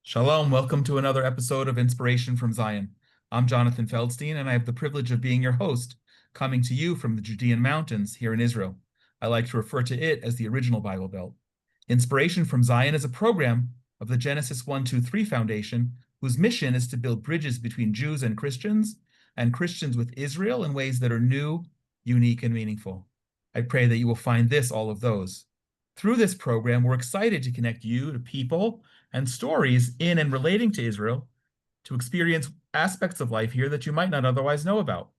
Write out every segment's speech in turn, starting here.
Shalom, welcome to another episode of Inspiration from Zion. I'm Jonathan Feldstein, and I have the privilege of being your host, coming to you from the Judean mountains here in Israel. I like to refer to it as the original Bible Belt. Inspiration from Zion is a program of the Genesis 1-2-3 Foundation, whose mission is to build bridges between Jews and Christians with Israel in ways that are new, unique, and meaningful. I pray that you will find this all of those. Through this program, we're excited to connect you to people and stories in and relating to Israel to experience aspects of life here that you might not otherwise know about.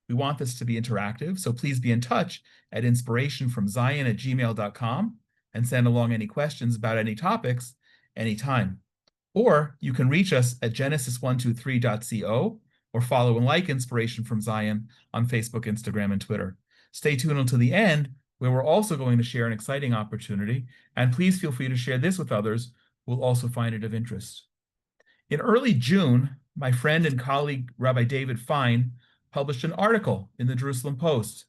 We want this to be interactive, so please be in touch at inspirationfromzion@gmail.com and send along any questions about any topics anytime. Or you can reach us at genesis123.co or follow and like Inspiration from Zion on Facebook, Instagram, and Twitter. Stay tuned until the end, where we're also going to share an exciting opportunity, and please feel free to share this with others who will also find it of interest. In early June, my friend and colleague Rabbi David Fine published an article in the Jerusalem Post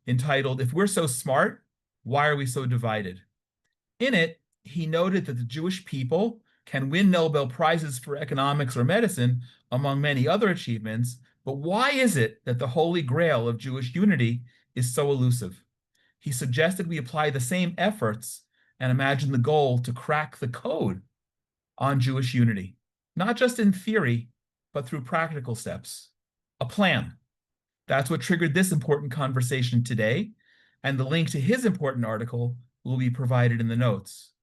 entitled, "If We're So Smart, Why Are We So Divided?" In it, he noted that the Jewish people can win Nobel Prizes for economics or medicine, among many other achievements, but why is it that the holy grail of Jewish unity is so elusive? He suggested we apply the same efforts and imagine the goal to crack the code on Jewish unity, not just in theory, but through practical steps. A plan. That's what triggered this important conversation today, and the link to his important article will be provided in the notes.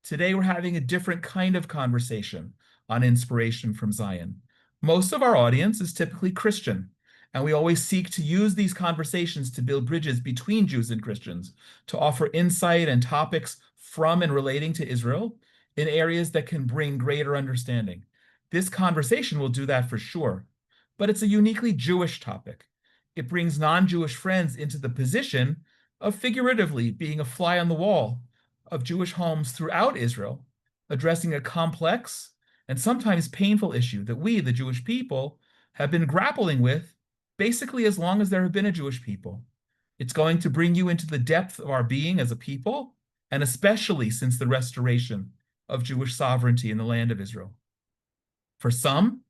Today, we're having a different kind of conversation on Inspiration from Zion. Most of our audience is typically Christian, and we always seek to use these conversations to build bridges between Jews and Christians, to offer insight and topics from and relating to Israel in areas that can bring greater understanding. This conversation will do that for sure, but it's a uniquely Jewish topic. It brings non-Jewish friends into the position of figuratively being a fly on the wall of Jewish homes throughout Israel, addressing a complex and sometimes painful issue that we, the Jewish people, have been grappling with basically as long as there have been a Jewish people. It's going to bring you into the depth of our being as a people, and especially since the restoration of Jewish sovereignty in the land of Israel. For some,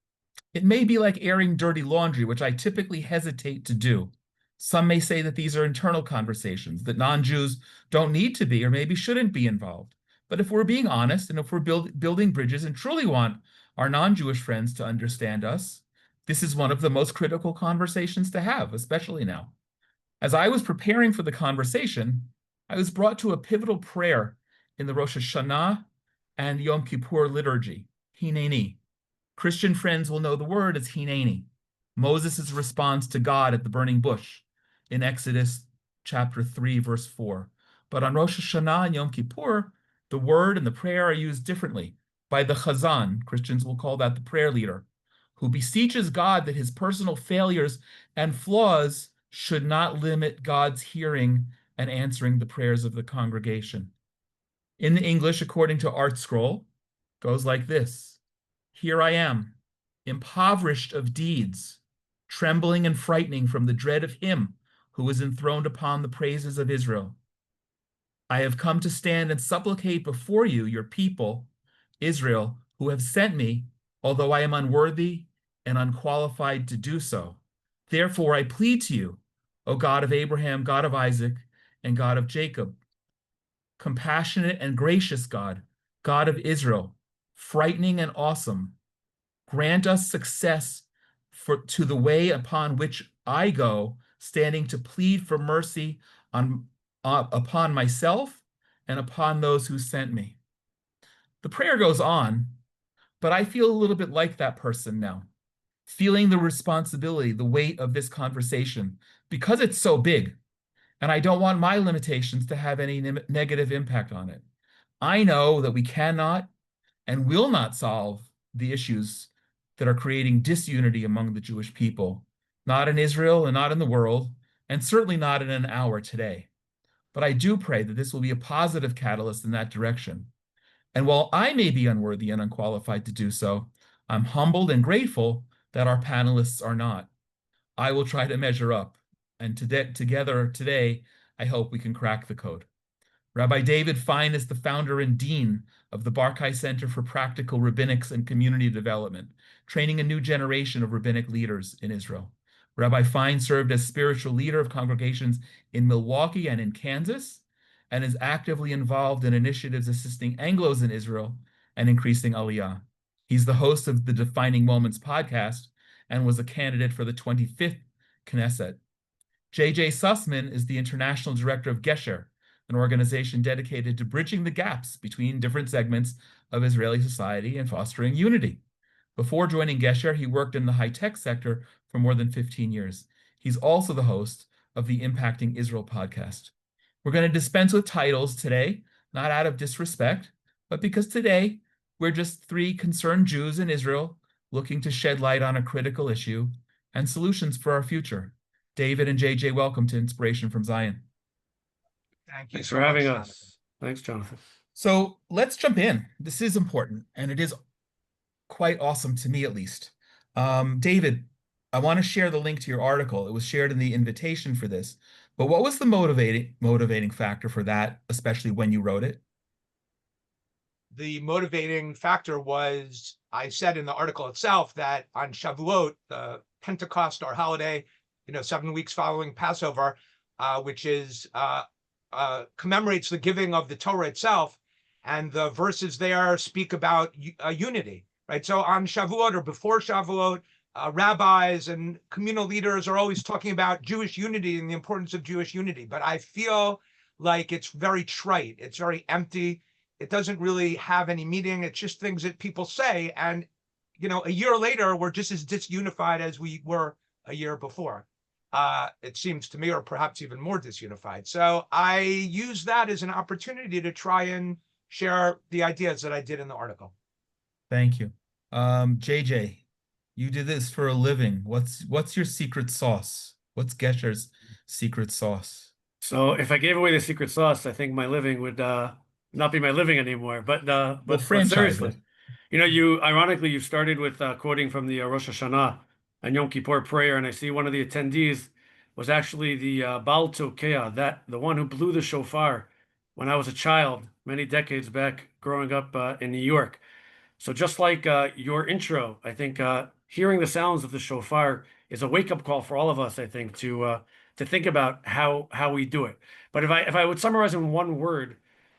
it may be like airing dirty laundry, which I typically hesitate to do. Some may say that these are internal conversations, that non-Jews don't need to be or maybe shouldn't be involved. But if we're being honest and if we're building bridges and truly want our non-Jewish friends to understand us, this is one of the most critical conversations to have, especially now. As I was preparing for the conversation, I was brought to a pivotal prayer in the Rosh Hashanah and Yom Kippur liturgy, hineni. Christian friends will know the word as hineni, Moses' response to God at the burning bush in Exodus chapter 3, verse 4. But on Rosh Hashanah and Yom Kippur, the word and the prayer are used differently by the chazan, Christians will call that the prayer leader, who beseeches God that his personal failures and flaws should not limit God's hearing and answering the prayers of the congregation. In the English, according to Art Scroll, goes like this: "Here I am, impoverished of deeds, trembling and frightening from the dread of him who is enthroned upon the praises of Israel. I have come to stand and supplicate before you, your people, Israel, who have sent me, although I am unworthy and unqualified to do so. Therefore, I plead to you, O God of Abraham, God of Isaac, and God of Jacob, compassionate and gracious God, God of Israel, frightening and awesome, grant us success to the way upon which I go, standing to plead for mercy upon myself and upon those who sent me." The prayer goes on, but I feel a little bit like that person now, feeling the responsibility, the weight of this conversation, because it's so big, and I don't want my limitations to have any negative impact on it. I know that we cannot and will not solve the issues that are creating disunity among the Jewish people, not in Israel and not in the world, and certainly not in an hour today. But I do pray that this will be a positive catalyst in that direction. And while I may be unworthy and unqualified to do so, I'm humbled and grateful that our panelists are not. I will try to measure up, and together today, I hope we can crack the code. Rabbi David Fine is the founder and dean of the Barkai Center for Practical Rabbinics and Community Development, training a new generation of rabbinic leaders in Israel. Rabbi Fine served as spiritual leader of congregations in Milwaukee and in Kansas, and is actively involved in initiatives assisting Anglos in Israel and increasing Aliyah. He's the host of the Defining Moments podcast and was a candidate for the 25th Knesset. J.J. Sussman is the international director of Gesher, an organization dedicated to bridging the gaps between different segments of Israeli society and fostering unity. Before joining Gesher, he worked in the high-tech sector for more than 15 years. He's also the host of the Impacting Israel podcast. We're going to dispense with titles today, not out of disrespect, but because today we're just three concerned Jews in Israel looking to shed light on a critical issue and solutions for our future. David and JJ, welcome to Inspiration from Zion. Thank you for having us. Thanks, Jonathan. So let's jump in. This is important, and it is quite awesome to me, at least. David, I want to share the link to your article. It was shared in the invitation for this. But what was the motivating factor for that, especially when you wrote it? The motivating factor was, I said in the article itself that on Shavuot, the Pentecost, our holiday, 7 weeks following Passover, which is commemorates the giving of the Torah itself, and the verses there speak about unity, right? So on Shavuot or before Shavuot, rabbis and communal leaders are always talking about Jewish unity and the importance of Jewish unity. But I feel like it's very trite. It's very empty. It doesn't really have any meaning. It's just things that people say. And, a year later, we're just as disunified as we were a year before. It seems to me, or perhaps even more disunified. So I use that as an opportunity to try and share the ideas that I did in the article. Thank you. JJ, you did this for a living. What's your secret sauce? What's Gesher's secret sauce? So if I gave away the secret sauce, I think my living would not be my living anymore. But seriously, ironically, you started with quoting from the Rosh Hashanah and Yom Kippur prayer, and I see one of the attendees was actually the Baal Tokea, the one who blew the shofar when I was a child many decades back, growing up in New York. So just like your intro, I think hearing the sounds of the shofar is a wake-up call for all of us, I think, to think about how we do it. But if I would summarize in one word,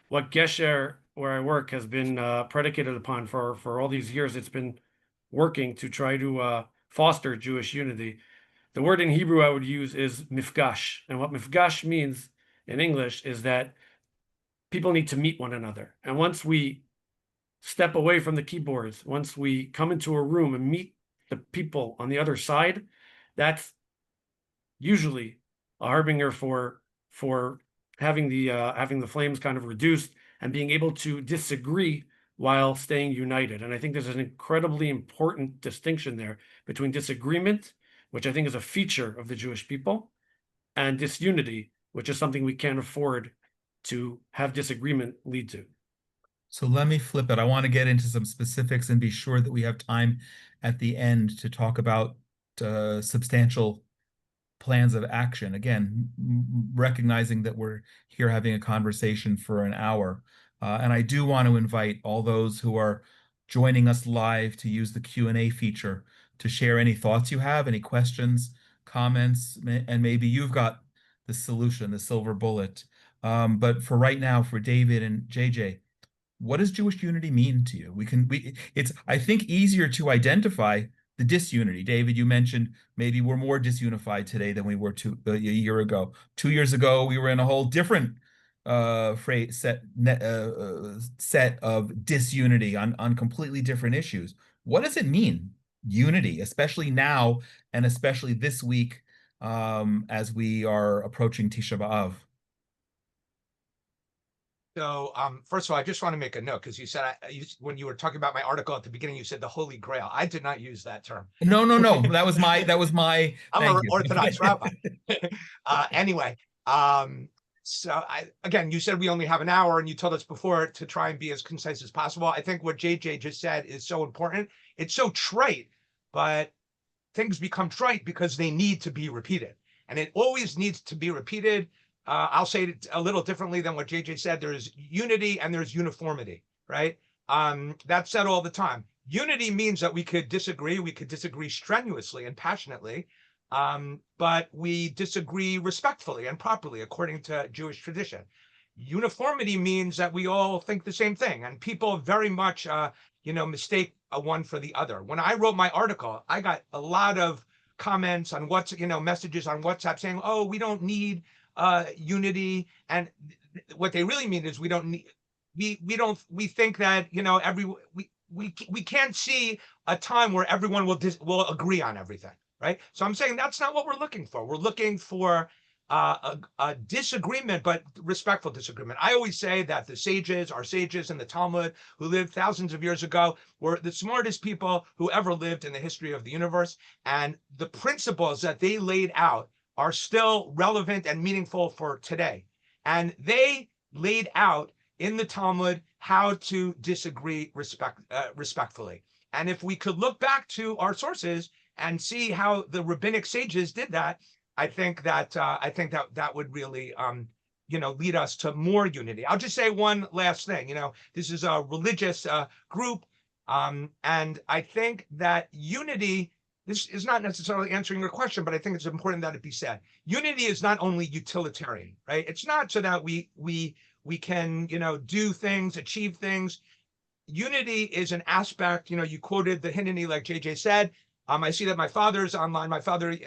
what Gesher, where I work, has been predicated upon for all these years, it's been working to try to foster Jewish unity. The word in Hebrew I would use is mifgash. And what mifgash means in English is that people need to meet one another. And once we step away from the keyboards, once we come into a room and meet the people on the other side, that's usually a harbinger for having the flames kind of reduced and being able to disagree while staying united. And I think there's an incredibly important distinction there between disagreement, which I think is a feature of the Jewish people, and disunity, which is something we can't afford to have disagreement lead to. So let me flip it. I want to get into some specifics and be sure that we have time at the end to talk about substantial plans of action. Again, recognizing that we're here having a conversation for an hour. And I do want to invite all those who are joining us live to use the Q&A feature to share any thoughts you have, any questions, comments, and maybe you've got the solution, the silver bullet. But for right now, for David and JJ, what does Jewish unity mean to you? It's, I think, easier to identify the disunity. David, you mentioned maybe we're more disunified today than we were a year ago. 2 years ago, we were in a whole different set of disunity on completely different issues. What does it mean, unity, especially now and especially this week as we are approaching Tisha B'Av? So first of all, I just want to make a note, because you said, when you were talking about my article at the beginning, you said the Holy Grail. I did not use that term. No. That was my. I'm an Orthodox rabbi. Anyway, so again, you said we only have an hour, and you told us before to try and be as concise as possible. I think what JJ just said is so important. It's so trite, but things become trite because they need to be repeated, and it always needs to be repeated. I'll say it a little differently than what JJ said. There's unity and there's uniformity, right? That's said all the time. Unity means that we could disagree strenuously and passionately, but we disagree respectfully and properly according to Jewish tradition. Uniformity means that we all think the same thing, and people very much, mistake one for the other. When I wrote my article, I got a lot of comments on messages on WhatsApp saying, "Oh, we don't need unity," and what they really mean is we don't need. We think that we can't see a time where everyone will agree on everything, right? So I'm saying that's not what we're looking for. We're looking for a disagreement, but respectful disagreement. I always say that our sages in the Talmud, who lived thousands of years ago, were the smartest people who ever lived in the history of the universe, and the principles that they laid out are still relevant and meaningful for today. And they laid out in the Talmud how to disagree respectfully. And if we could look back to our sources and see how the rabbinic sages did that, I think that would really lead us to more unity. I'll just say one last thing. This is a religious group, and I think that unity. This is not necessarily answering your question, but I think it's important that it be said. Unity is not only utilitarian, right? It's not so that we can, do things, achieve things. Unity is an aspect, you quoted the hinam, like JJ said. I see that my father's online. My father,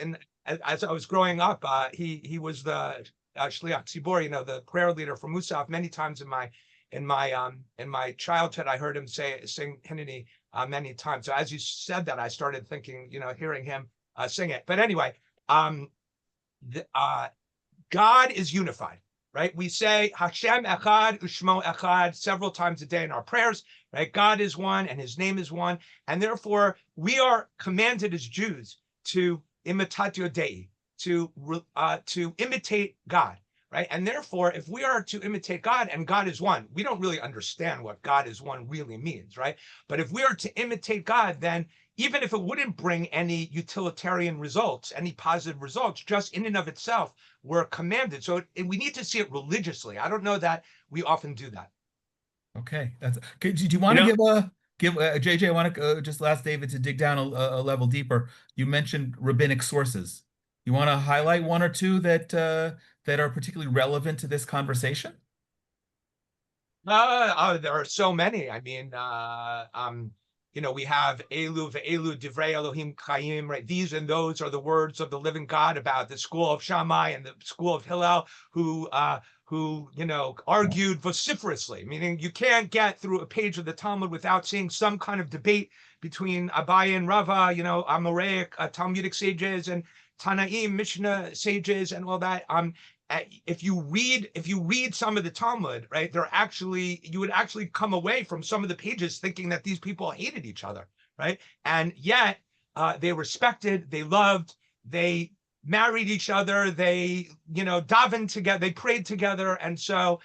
as I was growing up, he was the Shliach Tzibor, the prayer leader for Musaf. Many times in my childhood, I heard him sing hinam many times. So as you said that, I started thinking, hearing him sing it. But anyway, God is unified, right? We say Hashem Echad Ushmo Echad several times a day in our prayers, right? God is one and his name is one. And therefore, we are commanded as Jews to imitatio Dei, to imitate God, right? And therefore, if we are to imitate God and God is one, we don't really understand what God is one really means, right? But if we are to imitate God, then even if it wouldn't bring any utilitarian results, any positive results, just in and of itself, we're commanded. So we need to see it religiously. I don't know that we often do that. Okay, do you want to give JJ? I want to just ask David to dig down a level deeper. You mentioned rabbinic sources. You want to highlight one or two that are particularly relevant to this conversation? There are so many. I mean, we have Elu ve'elu divrei Elohim Chaim, right? These and those are the words of the living God, about the school of Shammai and the school of Hillel, who argued vociferously, meaning you can't get through a page of the Talmud without seeing some kind of debate between Abaye and Rava, Amoraic, Talmudic sages, and Tanaim, Mishnah sages, and all that. If you read some of the Talmud, right, you would actually come away from some of the pages thinking that these people hated each other, right? And yet they respected, they loved, they married each other, they davened together, they prayed together, and so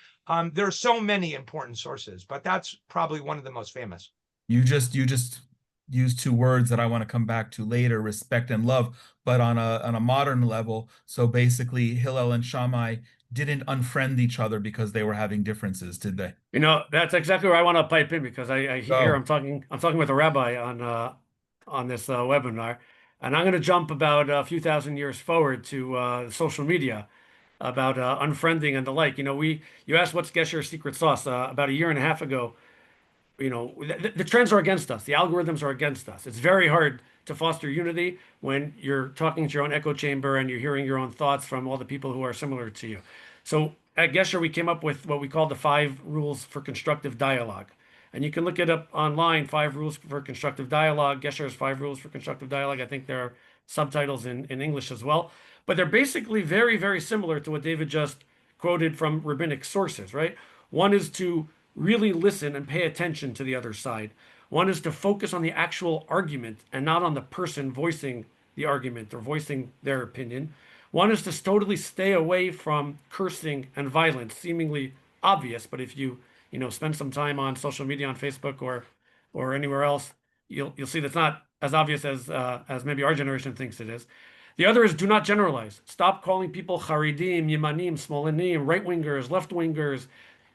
there are so many important sources, but that's probably one of the most famous. You just use two words that I want to come back to later: respect and love, but on a modern level. So basically, Hillel and Shammai didn't unfriend each other because they were having differences, did they? That's exactly where I want to pipe in, because I hear I'm talking with a rabbi on this webinar, and I'm going to jump about a few thousand years forward to social media about unfriending and the like. You asked what's Gesher's secret sauce. About a year and a half ago, the trends are against us. The algorithms are against us. It's very hard to foster unity when you're talking to your own echo chamber and you're hearing your own thoughts from all the people who are similar to you. So at Gesher, we came up with what we call the 5 rules for constructive dialogue. And you can look it up online, 5 rules for constructive dialogue. Gesher's 5 rules for constructive dialogue. I think there are subtitles in English as well. But they're basically very, very similar to what David just quoted from rabbinic sources, right? One is to really listen and pay attention to the other side. One is to focus on the actual argument and not on the person voicing the argument or voicing their opinion. One is to totally stay away from cursing and violence, seemingly obvious, but if you spend some time on social media, on Facebook or anywhere else, you'll see that's not as obvious as maybe our generation thinks it is. The other is do not generalize. Stop calling people Haridim, Yemanim, Smolenim, right-wingers, left-wingers.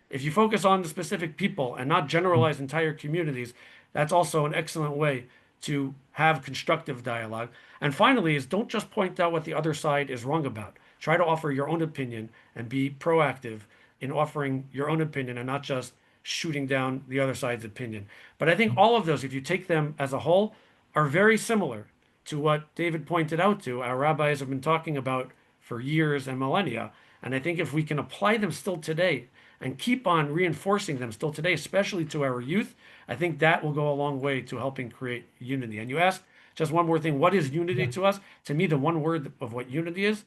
If you focus on the specific people and not generalize entire communities, that's also an excellent way to have constructive dialogue. And finally is don't just point out what the other side is wrong about. Try to offer your own opinion and be proactive in offering your own opinion and not just shooting down the other side's opinion. But I think all of those, if you take them as a whole, are very similar to what David pointed out to. Our rabbis have been talking about for years and millennia. And I think if we can apply them still today and keep on reinforcing them still today, especially to our youth, I think that will go a long way to helping create unity. And you asked just one more thing, what is unity to us? To me, the one word of what unity is,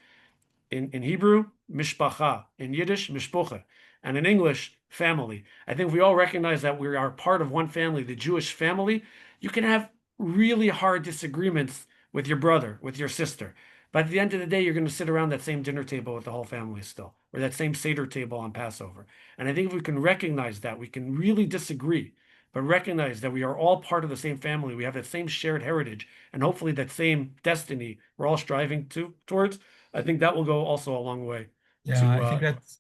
in Hebrew, mishpacha, in Yiddish, mishpocha, and in English, family. I think we all recognize that we are part of one family, the Jewish family. You can have really hard disagreements with your brother, with your sister. But at the end of the day, you're going to sit around that same dinner table with the whole family still, or that same Seder table on Passover. And I think if we can recognize that, we can really disagree, but recognize that we are all part of the same family. We have that same shared heritage, and hopefully that same destiny we're all striving towards. I think that will go also a long way. Yeah, I think that's.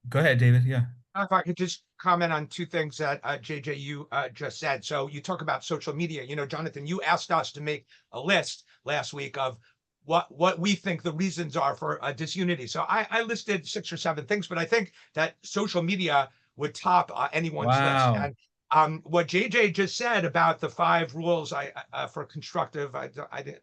Go ahead, David. Yeah. If I could just comment on two things that JJ you just said. So you talk about social media. Jonathan, you asked us to make a list last week of what we think the reasons are for disunity. So I listed 6 or 7 things, but I think that social media would top anyone's list. And what JJ just said about the 5 rules for constructive, I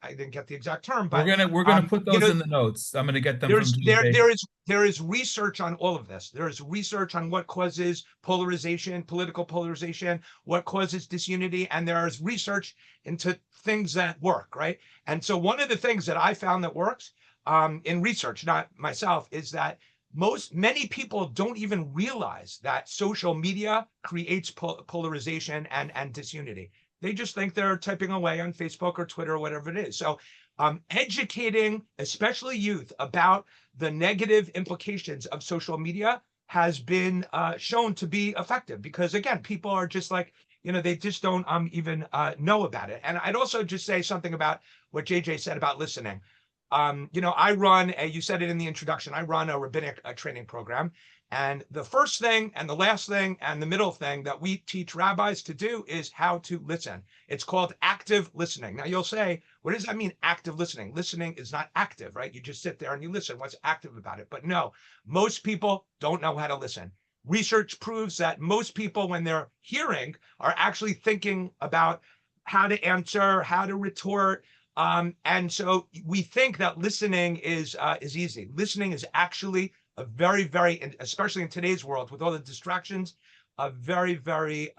didn't get the exact term, but we're gonna put those in the notes. I'm gonna get them from JJ. There is research on all of this. There is research on what causes polarization, political polarization, what causes disunity, and there is research into things that work, right? And so one of the things that I found that works in research, not myself, is that many people don't even realize that social media creates polarization and disunity. They just think they're typing away on Facebook or Twitter or whatever it is. So educating, especially youth, about the negative implications of social media has been shown to be effective because, again, people are just like, they just don't even know about it. And I'd also just say something about what JJ said about listening. I run, you said it in the introduction, I run a rabbinic training program. And the first thing and the last thing and the middle thing that we teach rabbis to do is how to listen. It's called active listening. Now you'll say, what does that mean, active listening? Listening is not active, right? You just sit there and you listen. What's active about it? But no, most people don't know how to listen. Research proves that most people, when they're hearing, are actually thinking about how to answer, how to retort. And so we think that listening is easy. Listening is actually a very, very, especially in today's world with all the distractions, a very, very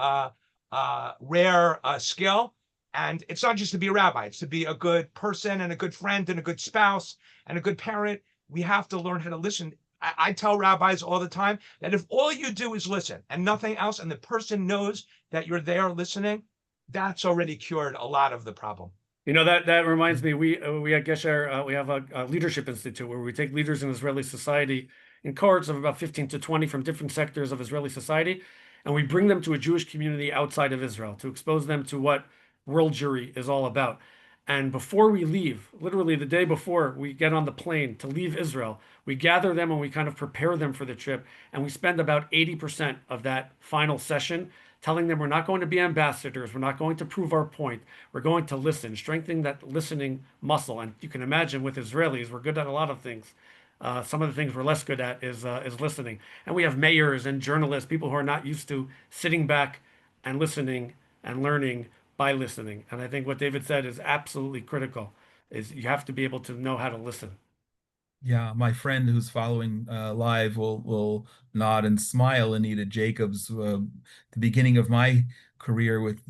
rare skill. And it's not just to be a rabbi, it's to be a good person and a good friend and a good spouse and a good parent. We have to learn how to listen. I tell rabbis all the time that if all you do is listen and nothing else, and the person knows that you're there listening, that's already cured a lot of the problem. That reminds me, we at Gesher, we have a leadership institute where we take leaders in Israeli society in cohorts of about 15 to 20 from different sectors of Israeli society, and we bring them to a Jewish community outside of Israel to expose them to what world Jewry is all about. And before we leave, literally the day before we get on the plane to leave Israel, we gather them and we kind of prepare them for the trip, and we spend about 80% of that final session telling them we're not going to be ambassadors, we're not going to prove our point, we're going to listen, strengthening that listening muscle. And you can imagine with Israelis, we're good at a lot of things. Some of the things we're less good at is listening. And we have mayors and journalists, people who are not used to sitting back and listening and learning by listening. And I think what David said is absolutely critical, is you have to be able to know how to listen. Yeah, my friend who's following live will nod and smile. Anita Jacobs, the beginning of my career with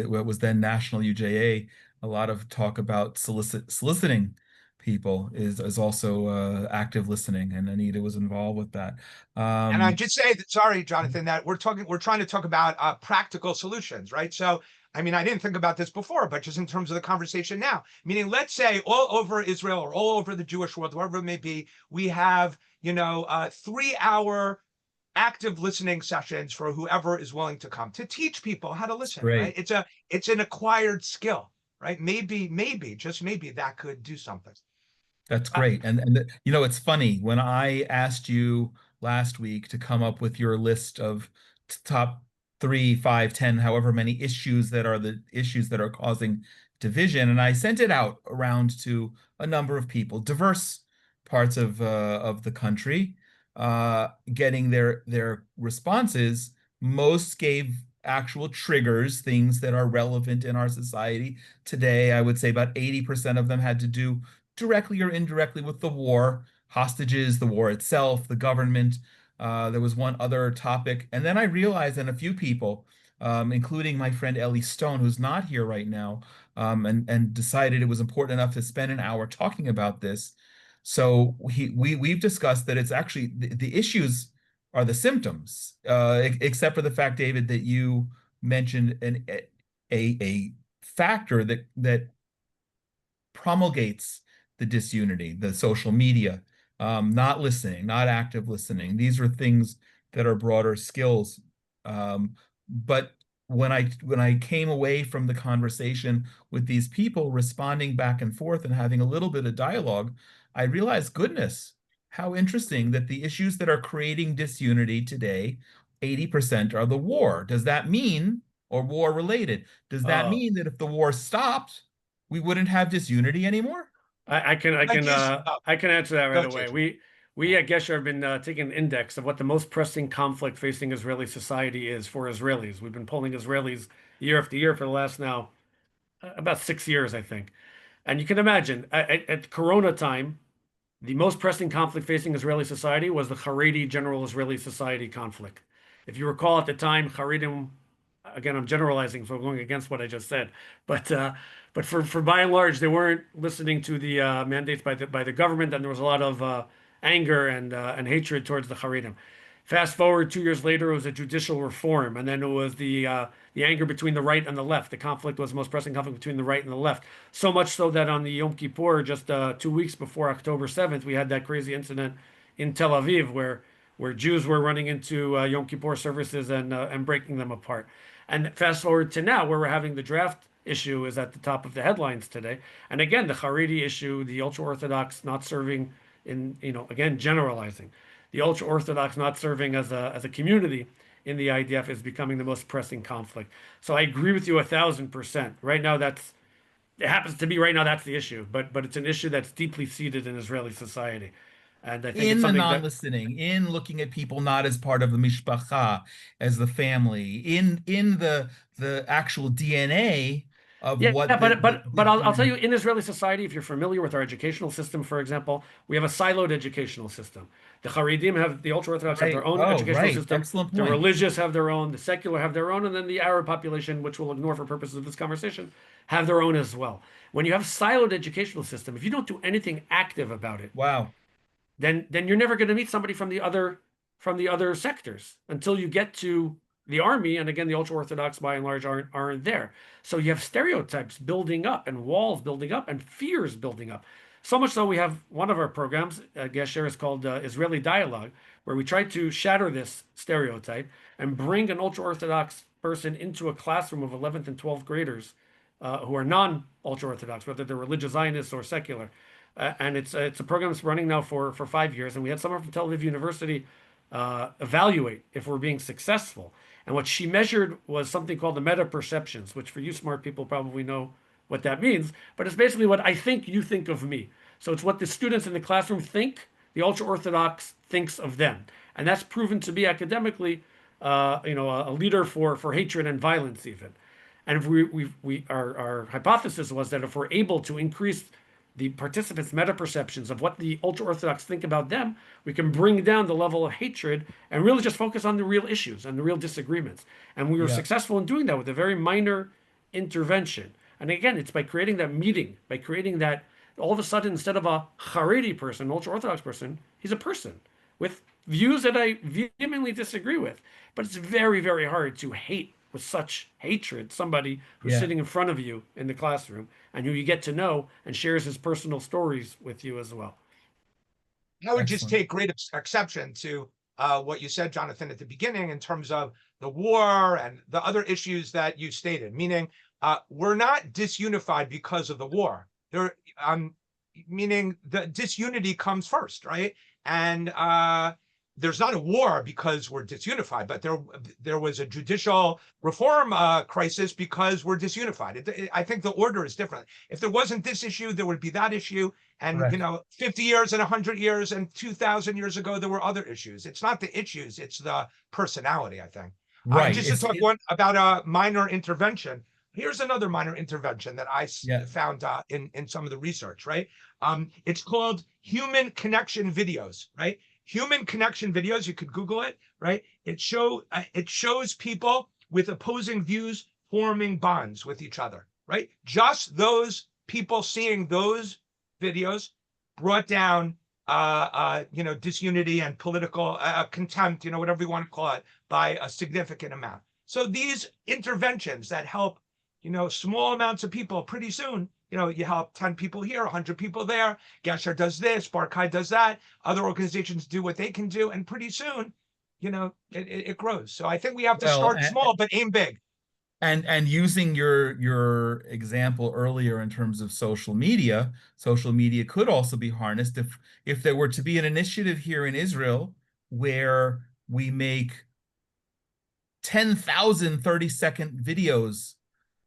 what was then National UJA, a lot of talk about soliciting people is also active listening, and Anita was involved with that. And I just say that, sorry, Jonathan, that we're trying to talk about practical solutions, right? So I mean, I didn't think about this before, but just in terms of the conversation now, meaning let's say all over Israel or all over the Jewish world, wherever it may be, we have, 3-hour active listening sessions for whoever is willing to come to teach people how to listen, right? It's an acquired skill, right? Maybe, just maybe that could do something. That's I, great. And you know, it's funny when I asked you last week to come up with your list of top 3, 5, 10, however many issues that are the issues that are causing division, and I sent it out around to a number of people, diverse parts of the country, getting their responses. Most gave actual triggers, things that are relevant in our society today. I would say about 80% of them had to do directly or indirectly with the war, hostages, the war itself, the government. There was one other topic. And then I realized that a few people, including my friend Ellie Stone, who's not here right now, and decided it was important enough to spend an hour talking about this. So we've discussed that it's actually the issues are the symptoms, except for the fact, David, that you mentioned a factor that promulgates the disunity, the social media, not listening, not active listening. These are things that are broader skills. But when I came away from the conversation with these people, responding back and forth and having a little bit of dialogue, I realized, goodness, how interesting that the issues that are creating disunity today, 80% are the war. Does that mean, or war related, does that uh, mean that if the war stopped, we wouldn't have disunity anymore? Ideas. I can answer that Go, right away. JJ. We at Gesher have been taking an index of what the most pressing conflict facing Israeli society is for Israelis. We've been polling Israelis year after year for the last now about 6 years, I think. And you can imagine at Corona time, the most pressing conflict facing Israeli society was the Haredi General Israeli Society conflict. If you recall at the time, Haredim, again, I'm generalizing, so I'm going against what I just said, but for by and large, they weren't listening to the mandates by the government, and there was a lot of anger and hatred towards the Haredim. Fast forward 2 years later, it was a judicial reform, and then it was the anger between the right and the left. The conflict was the most pressing conflict between the right and the left. So much so that on the Yom Kippur, just 2 weeks before October 7th, we had that crazy incident in Tel Aviv where Jews were running into Yom Kippur services and breaking them apart. And fast forward to now, where we're having the draft issue is at the top of the headlines today. And again, the Haredi issue, the ultra Orthodox not serving in, again, generalizing, the ultra Orthodox not serving as a community in the IDF is becoming the most pressing conflict. So I agree with you 1,000%. Right now, it happens to be right now that's the issue, but it's an issue that's deeply seated in Israeli society, and I think it's In the something that non-listening, in looking at people not as part of the mishpacha, as the family, in the actual DNA of yeah, what but I'll tell you, disunity. in Israeli society, if you're familiar with our educational system, for example, we have a siloed educational system. The Haredim have the ultra Orthodox have their Right. own Oh, educational right. system. Excellent The point. religious have their own. The secular have their own, and then the Arab population, which we'll ignore for purposes of this conversation, have their own as well. When you have siloed educational system, if you don't do anything active about it, Wow. then you're never going to meet somebody from the other sectors until you get to the army. And again, the ultra orthodox by and large aren't there. So you have stereotypes building up and walls building up and fears building up. So much so we have one of our programs, Gesher, is called Israeli Dialogue, where we try to shatter this stereotype and bring an ultra orthodox person into a classroom of 11th and 12th graders who are non-ultra orthodox, whether they're religious Zionists or secular. And it's a program that's running now for 5 years. And we had someone from Tel Aviv University evaluate if we're being successful. And what she measured was something called the meta perceptions, which for you smart people probably know what that means. But it's basically what I think you think of me. So it's what the students in the classroom think, the ultra orthodox thinks of them. And that's proven to be academically, a leader for hatred and violence even. And if our hypothesis was that if we're able to increase the participants' meta perceptions of what the ultra orthodox think about them, we can bring down the level of hatred and really just focus on the real issues and the real disagreements. And we were Yeah. successful in doing that with a very minor intervention. And again, it's by creating that meeting, by creating that all of a sudden, instead of a Haredi person, ultra orthodox person, he's a person with views that I vehemently disagree with. But it's very, very hard to hate with such hatred somebody who's Yeah. sitting in front of you in the classroom and who you get to know and shares his personal stories with you as well. I would just Excellent. take great exception to what you said, Jonathan, at the beginning in terms of the war and the other issues that you stated, meaning we're not disunified because of the war. There, meaning the disunity comes first, right? And there's not a war because we're disunified, but there was a judicial reform crisis because we're disunified. I think the order is different. If there wasn't this issue, there would be that issue. And, Correct. you know, 50 years and 100 years and 2,000 years ago, there were other issues. It's not the issues, it's the personality, I think. Right. Just to talk about a minor intervention, here's another minor intervention that I found in some of the research, right? It's called human connection videos, right? Human connection videos, you could Google it, right? It shows people with opposing views forming bonds with each other, right? Just those people seeing those videos brought down, you know, disunity and political contempt, you know, whatever you want to call it, by a significant amount. So these interventions that help, you know, small amounts of people, pretty soon, you know, you help 10 people here, 100 people there. Gesher does this, Barkai does that. Other organizations do what they can do. And pretty soon, you know, it grows. So I think we have to start small, but aim big. And using your example earlier in terms of social media could also be harnessed if there were to be an initiative here in Israel where we make 10,000 30-second videos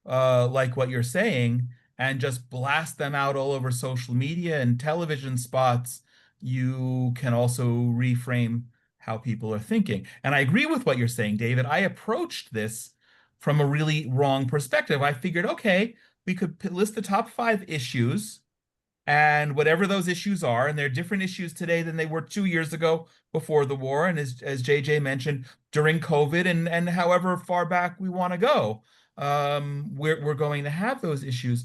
like what you're saying, and just blast them out all over social media and television spots, you can also reframe how people are thinking. And I agree with what you're saying, David. I approached this from a really wrong perspective. I figured, okay, we could list the top 5 issues, and whatever those issues are, and they're different issues today than they were 2 years ago before the war, and as JJ mentioned, during COVID, and however far back we want to go, we're going to have those issues.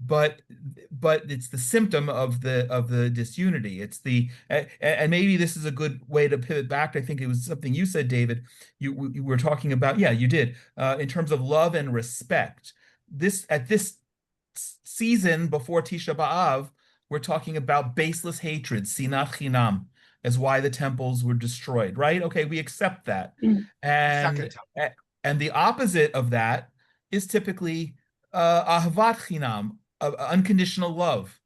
But it's the symptom of the disunity. It's the and maybe this is a good way to pivot back. I think it was something you said, David. You were talking about, yeah, you did, in terms of love and respect. At this season before Tisha B'Av, we're talking about baseless hatred, sinat hinam, as why the temples were destroyed, right? Okay, we accept that. And the opposite of that is typically ahavat hinam, unconditional love.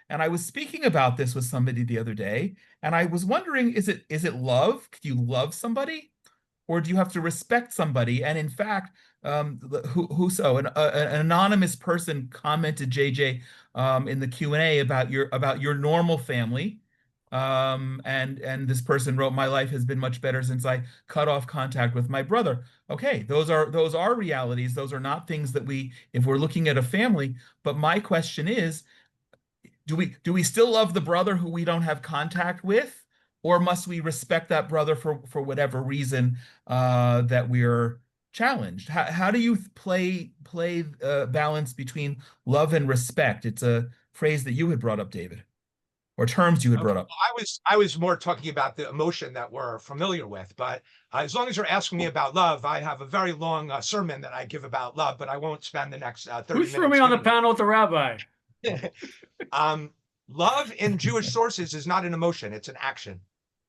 And I was speaking about this with somebody the other day, and I was wondering, is it love? Could you love somebody? Or do you have to respect somebody? And in fact, an anonymous person commented, JJ, in the Q&A about your normal family. And this person wrote, "My life has been much better since I cut off contact with my brother." Okay, those are realities. Those are not things that if we're looking at a family. But my question is, do we still love the brother who we don't have contact with, or must we respect that brother for whatever reason that we're challenged? How do you play balance between love and respect? It's a phrase that you had brought up, David, or terms you had brought up. Well, I was more talking about the emotion that we're familiar with, but as long as you're asking me about love, I have a very long sermon that I give about love, but I won't spend the next 30 minutes. Who threw me on the panel with the rabbi? Love in Jewish sources is not an emotion, it's an action,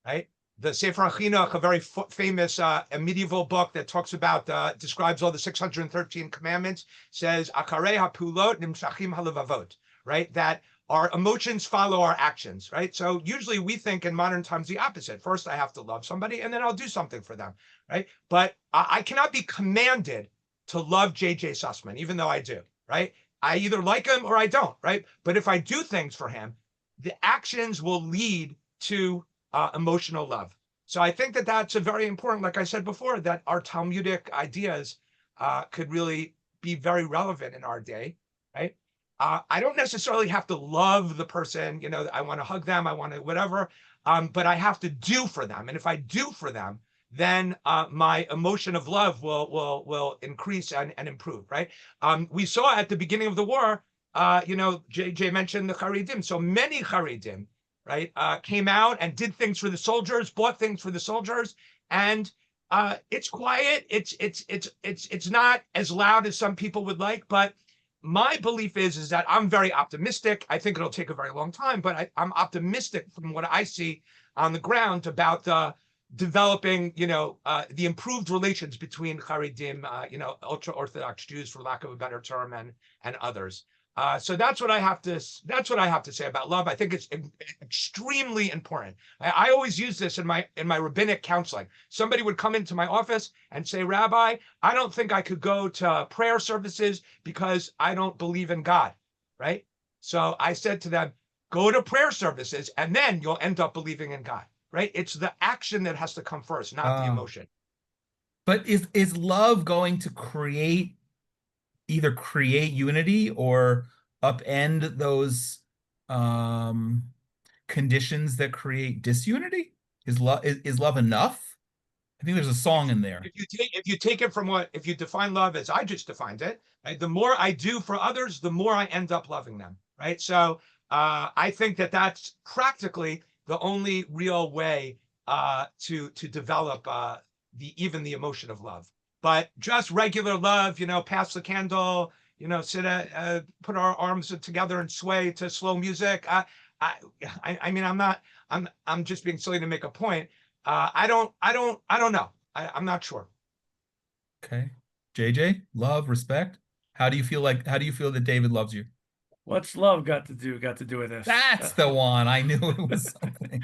right? The Sefer HaChinuch, a very famous a medieval book that talks about, describes all the 613 commandments, says, Acharei ha'pulot nimshachim halevavot, right? That our emotions follow our actions, right? So usually we think in modern times the opposite. First, I have to love somebody, and then I'll do something for them, right? But I cannot be commanded to love JJ Sussman, even though I do, right? I either like him or I don't, right? But if I do things for him, the actions will lead to emotional love. So I think that that's a very important, like I said before, that our Talmudic ideas could really be very relevant in our day, right? I don't necessarily have to love the person, you know, I want to hug them, I want to whatever, but I have to do for them. And if I do for them, then my emotion of love will increase and improve, right? We saw at the beginning of the war, you know, JJ mentioned the Haredim. So many Haredim, right, came out and did things for the soldiers, bought things for the soldiers, and it's quiet. It's not as loud as some people would like, but my belief is that I'm very optimistic. I think it'll take a very long time, but I'm optimistic from what I see on the ground about the developing, you know, the improved relations between Haredim, you know, ultra-Orthodox Jews, for lack of a better term, and others. So that's what I have to say about love. I think it's extremely important. I always use this in my rabbinic counseling. Somebody would come into my office and say, Rabbi, I don't think I could go to prayer services because I don't believe in God, right? So I said to them, go to prayer services and then you'll end up believing in God, right? It's the action that has to come first, not the emotion. But is love going to either create unity or upend those conditions that create disunity? Is love enough? I think there's a song in there. If you take it from if you define love as I just defined it, right, the more I do for others, the more I end up loving them, right? So I think that that's practically the only real way to develop even the emotion of love. But just regular love, pass the candle, sit put our arms together and sway to slow music. I mean, I'm just being silly to make a point. I don't know. I'm not sure. Okay. JJ, love, respect. How do you feel that David loves you? What's love got to do with this? That's the one. I knew it was something.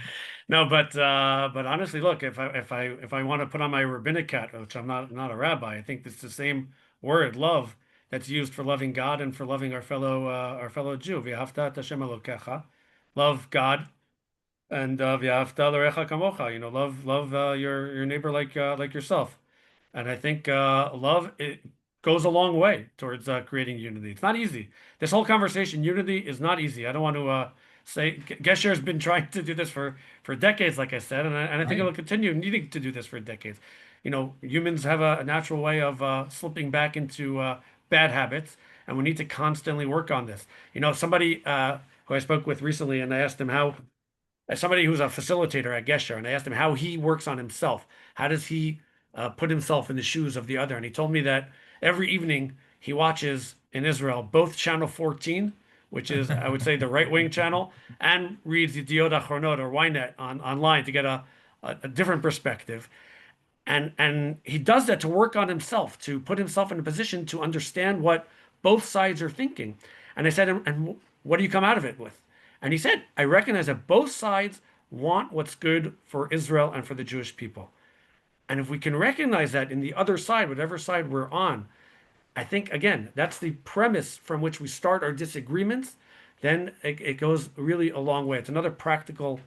No, but honestly, look, if I want to put on my rabbinic hat, which I'm not a rabbi, I think it's the same word, love, that's used for loving God and for loving our fellow Jew. V'ahavta et Hashem Elokecha, love God, and v'ahavta l'recha kamocha. Love your neighbor like yourself. And I think love, it goes a long way towards creating unity. It's not easy. This whole conversation, unity is not easy. I don't want to say Gesher has been trying to do this for decades, like I said, and I think it'll continue needing to do this for decades. Humans have a natural way of slipping back into bad habits, and we need to constantly work on this. Somebody who I spoke with recently, and I asked him how, as somebody who's a facilitator at Gesher, and I asked him how he works on himself. How does he put himself in the shoes of the other? And he told me that every evening he watches in Israel both Channel 14, which is, I would say, the right-wing channel, and reads the Yediot Achronot or Ynet online to get a different perspective. And he does that to work on himself, to put himself in a position to understand what both sides are thinking. And I said, and what do you come out of it with? And he said, I recognize that both sides want what's good for Israel and for the Jewish people. And if we can recognize that in the other side, whatever side we're on, I think, again, that's the premise from which we start our disagreements, then it goes really a long way. It's another practical,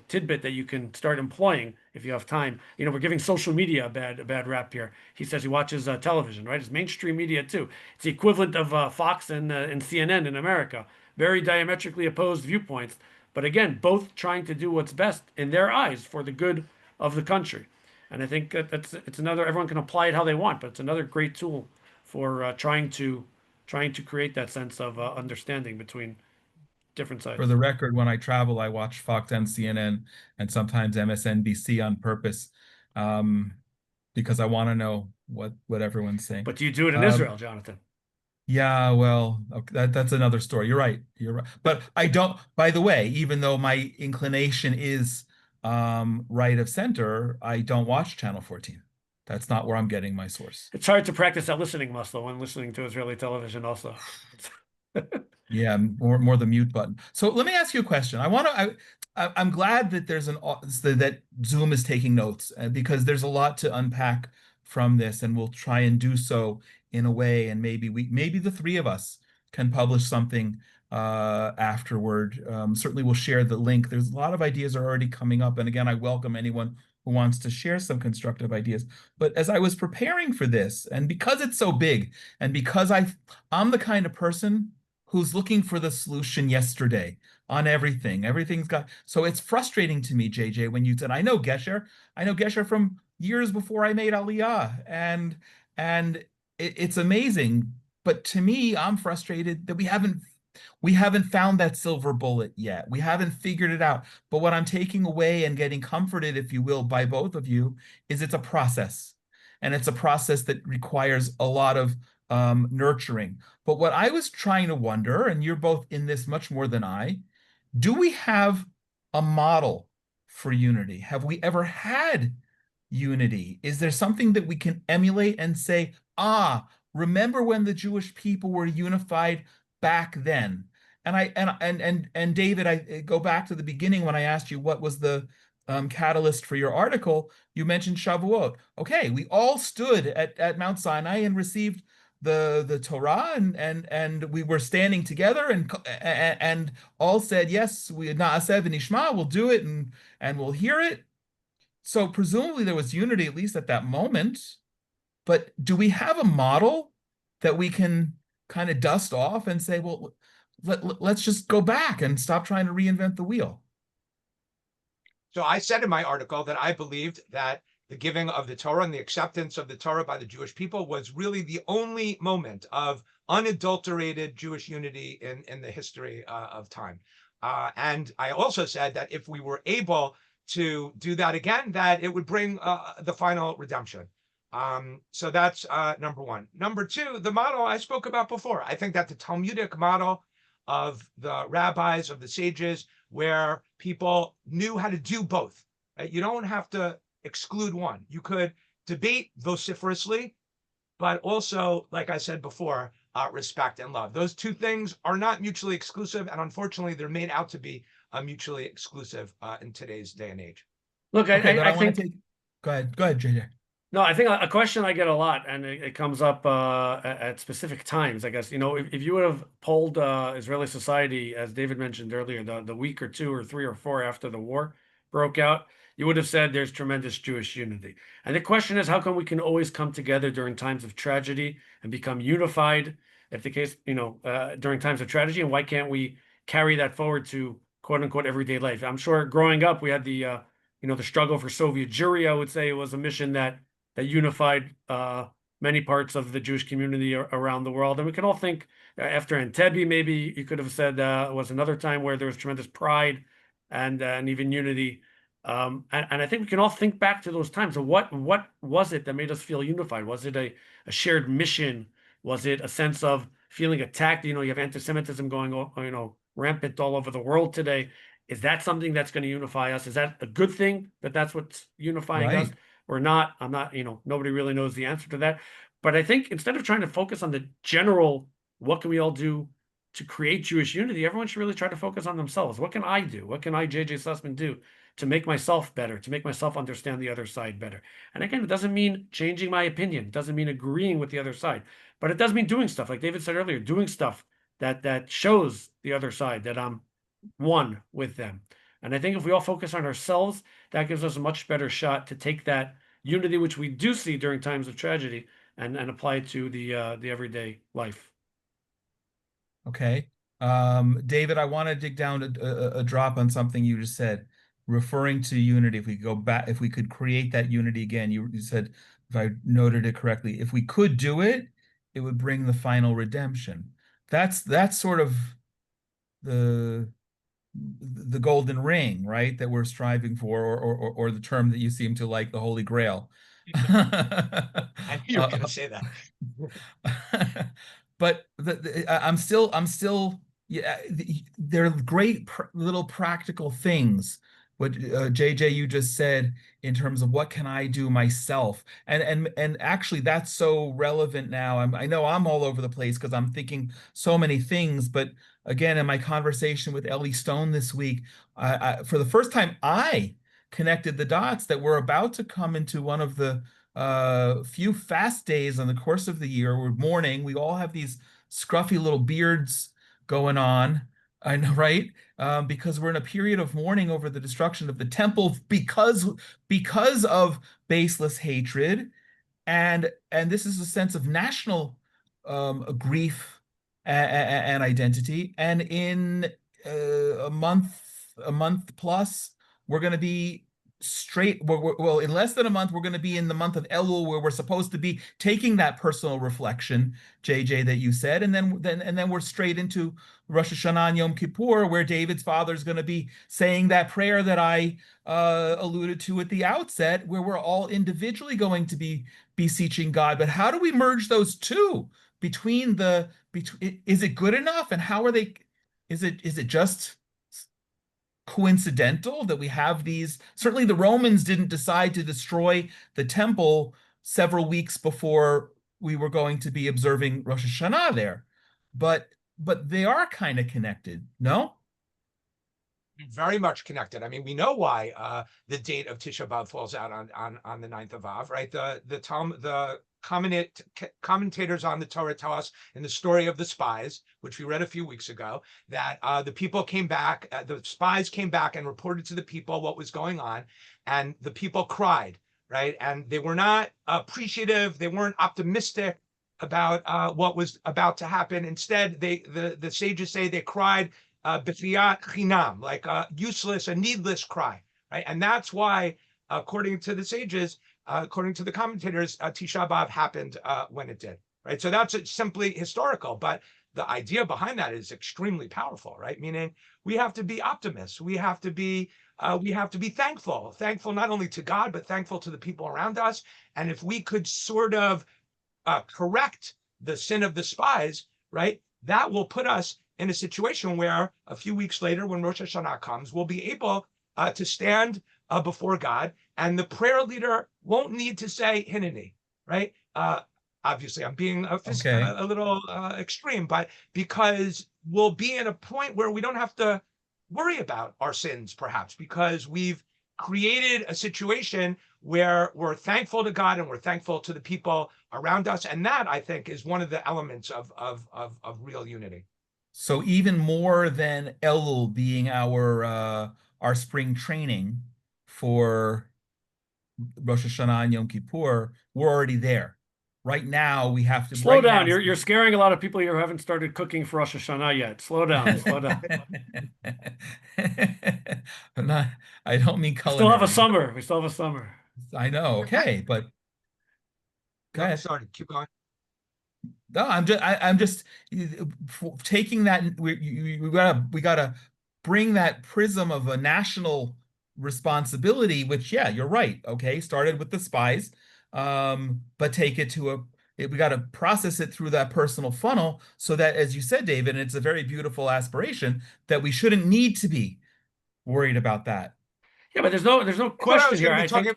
tidbit that you can start employing if you have time. We're giving social media a bad rap here. He says he watches television, right? It's mainstream media too. It's the equivalent of Fox and CNN in America. Very diametrically opposed viewpoints, but again, both trying to do what's best in their eyes for the good of the country. And I think it's another, everyone can apply it how they want, but it's another great tool for trying to create that sense of understanding between different sides. For the record, when I travel, I watch Fox and CNN and sometimes MSNBC on purpose, because I want to know what everyone's saying. But do you do it in Israel, Jonathan? Yeah, well, okay, that's another story. You're right. But I don't, by the way, even though my inclination is right of center, I don't watch Channel 14. That's not where I'm getting my source. It's hard to practice that listening muscle when listening to Israeli television also. Yeah, more the mute button. So let me ask you a question. I'm glad that that Zoom is taking notes, because there's a lot to unpack from this, and we'll try and do so in a way, and maybe the three of us can publish something afterward. Certainly we'll share the link. There's a lot of ideas are already coming up, and again, I welcome anyone who wants to share some constructive ideas. But as I was preparing for this, and because it's so big, and because I'm the kind of person who's looking for the solution yesterday on everything. Everything's got, so it's frustrating to me, JJ, when you said, I know Gesher from years before I made Aliyah, and it's amazing. But to me, I'm frustrated that we haven't found that silver bullet yet. We haven't figured it out. But what I'm taking away and getting comforted, if you will, by both of you, is it's a process. And it's a process that requires a lot of nurturing. But what I was trying to wonder, and you're both in this much more than I, do we have a model for unity? Have we ever had unity? Is there something that we can emulate and say, remember when the Jewish people were unified back then? And David, I go back to the beginning when I asked you what was the catalyst for your article. You mentioned Shavuot. Okay, we all stood at Mount Sinai and received the Torah, and we were standing together and all said, yes, we na'aseh v'nishma, we'll do it and we'll hear it. So presumably there was unity, at least at that moment. But do we have a model that we can kind of dust off and say, well, let's just go back and stop trying to reinvent the wheel? So I said in my article that I believed that the giving of the Torah and the acceptance of the Torah by the Jewish people was really the only moment of unadulterated Jewish unity in the history of time. And I also said that if we were able to do that again, that it would bring the final redemption. So that's number one. Number two, the model I spoke about before. I think that the Talmudic model of the rabbis, of the sages, where people knew how to do both. Right? You don't have to exclude one. You could debate vociferously, but also, like I said before, respect and love. Those two things are not mutually exclusive, and unfortunately, they're made out to be mutually exclusive in today's day and age. Look, Okay, but I I want think. to take. Go ahead, JJ. No, I think a question I get a lot, and it comes up at specific times, I guess. You know, if you would have polled Israeli society, as David mentioned earlier, the week or two or three or four after the war broke out, you would have said there's tremendous Jewish unity. And the question is, how come we can always come together during times of tragedy and become unified, if the case, during times of tragedy, and why can't we carry that forward to quote unquote everyday life? I'm sure growing up, we had the struggle for Soviet Jewry. I would say it was a mission that unified many parts of the Jewish community around the world. And we can all think after Entebbe, maybe you could have said was another time where there was tremendous pride and even unity. And I think we can all think back to those times. So what was it that made us feel unified? Was it a shared mission? Was it a sense of feeling attacked? You have anti-Semitism going rampant all over the world today. Is that something that's going to unify us? Is that a good thing that's what's unifying us? Or not? I'm not, nobody really knows the answer to that. But I think instead of trying to focus on the general, what can we all do to create Jewish unity, everyone should really try to focus on themselves. What can I do? What can I, JJ Sussman, do to make myself better, to make myself understand the other side better? And again, it doesn't mean changing my opinion. It doesn't mean agreeing with the other side. But it does mean doing stuff, like David said earlier, doing stuff that shows the other side that I'm one with them. And I think if we all focus on ourselves, that gives us a much better shot to take that unity, which we do see during times of tragedy, and apply it to the everyday life. Okay. David, I want to dig down a drop on something you just said, referring to unity. If we go back, if we could create that unity again, you said, if I noted it correctly, if we could do it, it would bring the final redemption. That's sort of the golden ring, right? That we're striving for, or the term that you seem to like, the Holy Grail. I knew you were going to say that. But I'm still, yeah, they're great little practical things. What JJ, you just said in terms of what can I do myself, and actually that's so relevant now. I know I'm all over the place because I'm thinking so many things, but again, in my conversation with Ellie Stone this week, for the first time, I connected the dots that we're about to come into one of the few fast days on the course of the year. We're mourning. We all have these scruffy little beards going on. I know, right? Because we're in a period of mourning over the destruction of the temple because of baseless hatred, and this is a sense of national grief and identity. And in a month plus, we're going to be well, in less than a month, we're going to be in the month of Elul, where we're supposed to be taking that personal reflection, JJ, that you said, and then we're straight into Rosh Hashanah and Yom Kippur, where David's father is going to be saying that prayer that I alluded to at the outset, where we're all individually going to be beseeching God. But how do we merge those two? Is it good enough? And how are they? Is it just coincidental that we have these? Certainly the Romans didn't decide to destroy the temple several weeks before we were going to be observing Rosh Hashanah there. But but they are kind of connected, no? Very much connected. I mean, we know why the date of Tisha B'Av falls out on the 9th of Av, right? The commentators on the Torah tell us in the story of the spies, which we read a few weeks ago, that the people came back, the spies came back and reported to the people what was going on, and the people cried, right? And they were not appreciative, they weren't optimistic about what was about to happen. Instead, the sages say they cried hinam, like a useless, a needless cry, right? And that's why, according to the sages, according to the commentators, Tisha B'Av happened when it did, right? So that's simply historical, but the idea behind that is extremely powerful, right? Meaning we have to be optimists. We have to be thankful not only to God, but thankful to the people around us. And if we could sort of correct the sin of the spies, right, that will put us in a situation where a few weeks later, when Rosh Hashanah comes, we'll be able to stand before God, and the prayer leader won't need to say hinani, right? Obviously, I'm being a little extreme, but because we'll be in a point where we don't have to worry about our sins, perhaps, because we've created a situation where we're thankful to God and we're thankful to the people around us, and that, I think, is one of the elements of real unity. So even more than Elul being our spring training for Rosh Hashanah and Yom Kippur, we're already there. Right now, we have to slow down. You're scaring a lot of people who haven't started cooking for Rosh Hashanah yet. Slow down. Slow down. I don't mean culinary. We still have a summer. We still have a summer. I know. Okay, but go ahead. Sorry, keep going. No, I'm just taking that. We gotta bring that prism of a national responsibility, which, yeah, you're right. Okay, started with the spies, but take it to we got to process it through that personal funnel, so that, as you said, David, and it's a very beautiful aspiration, that we shouldn't need to be worried about that. Yeah, but there's no question here. I think.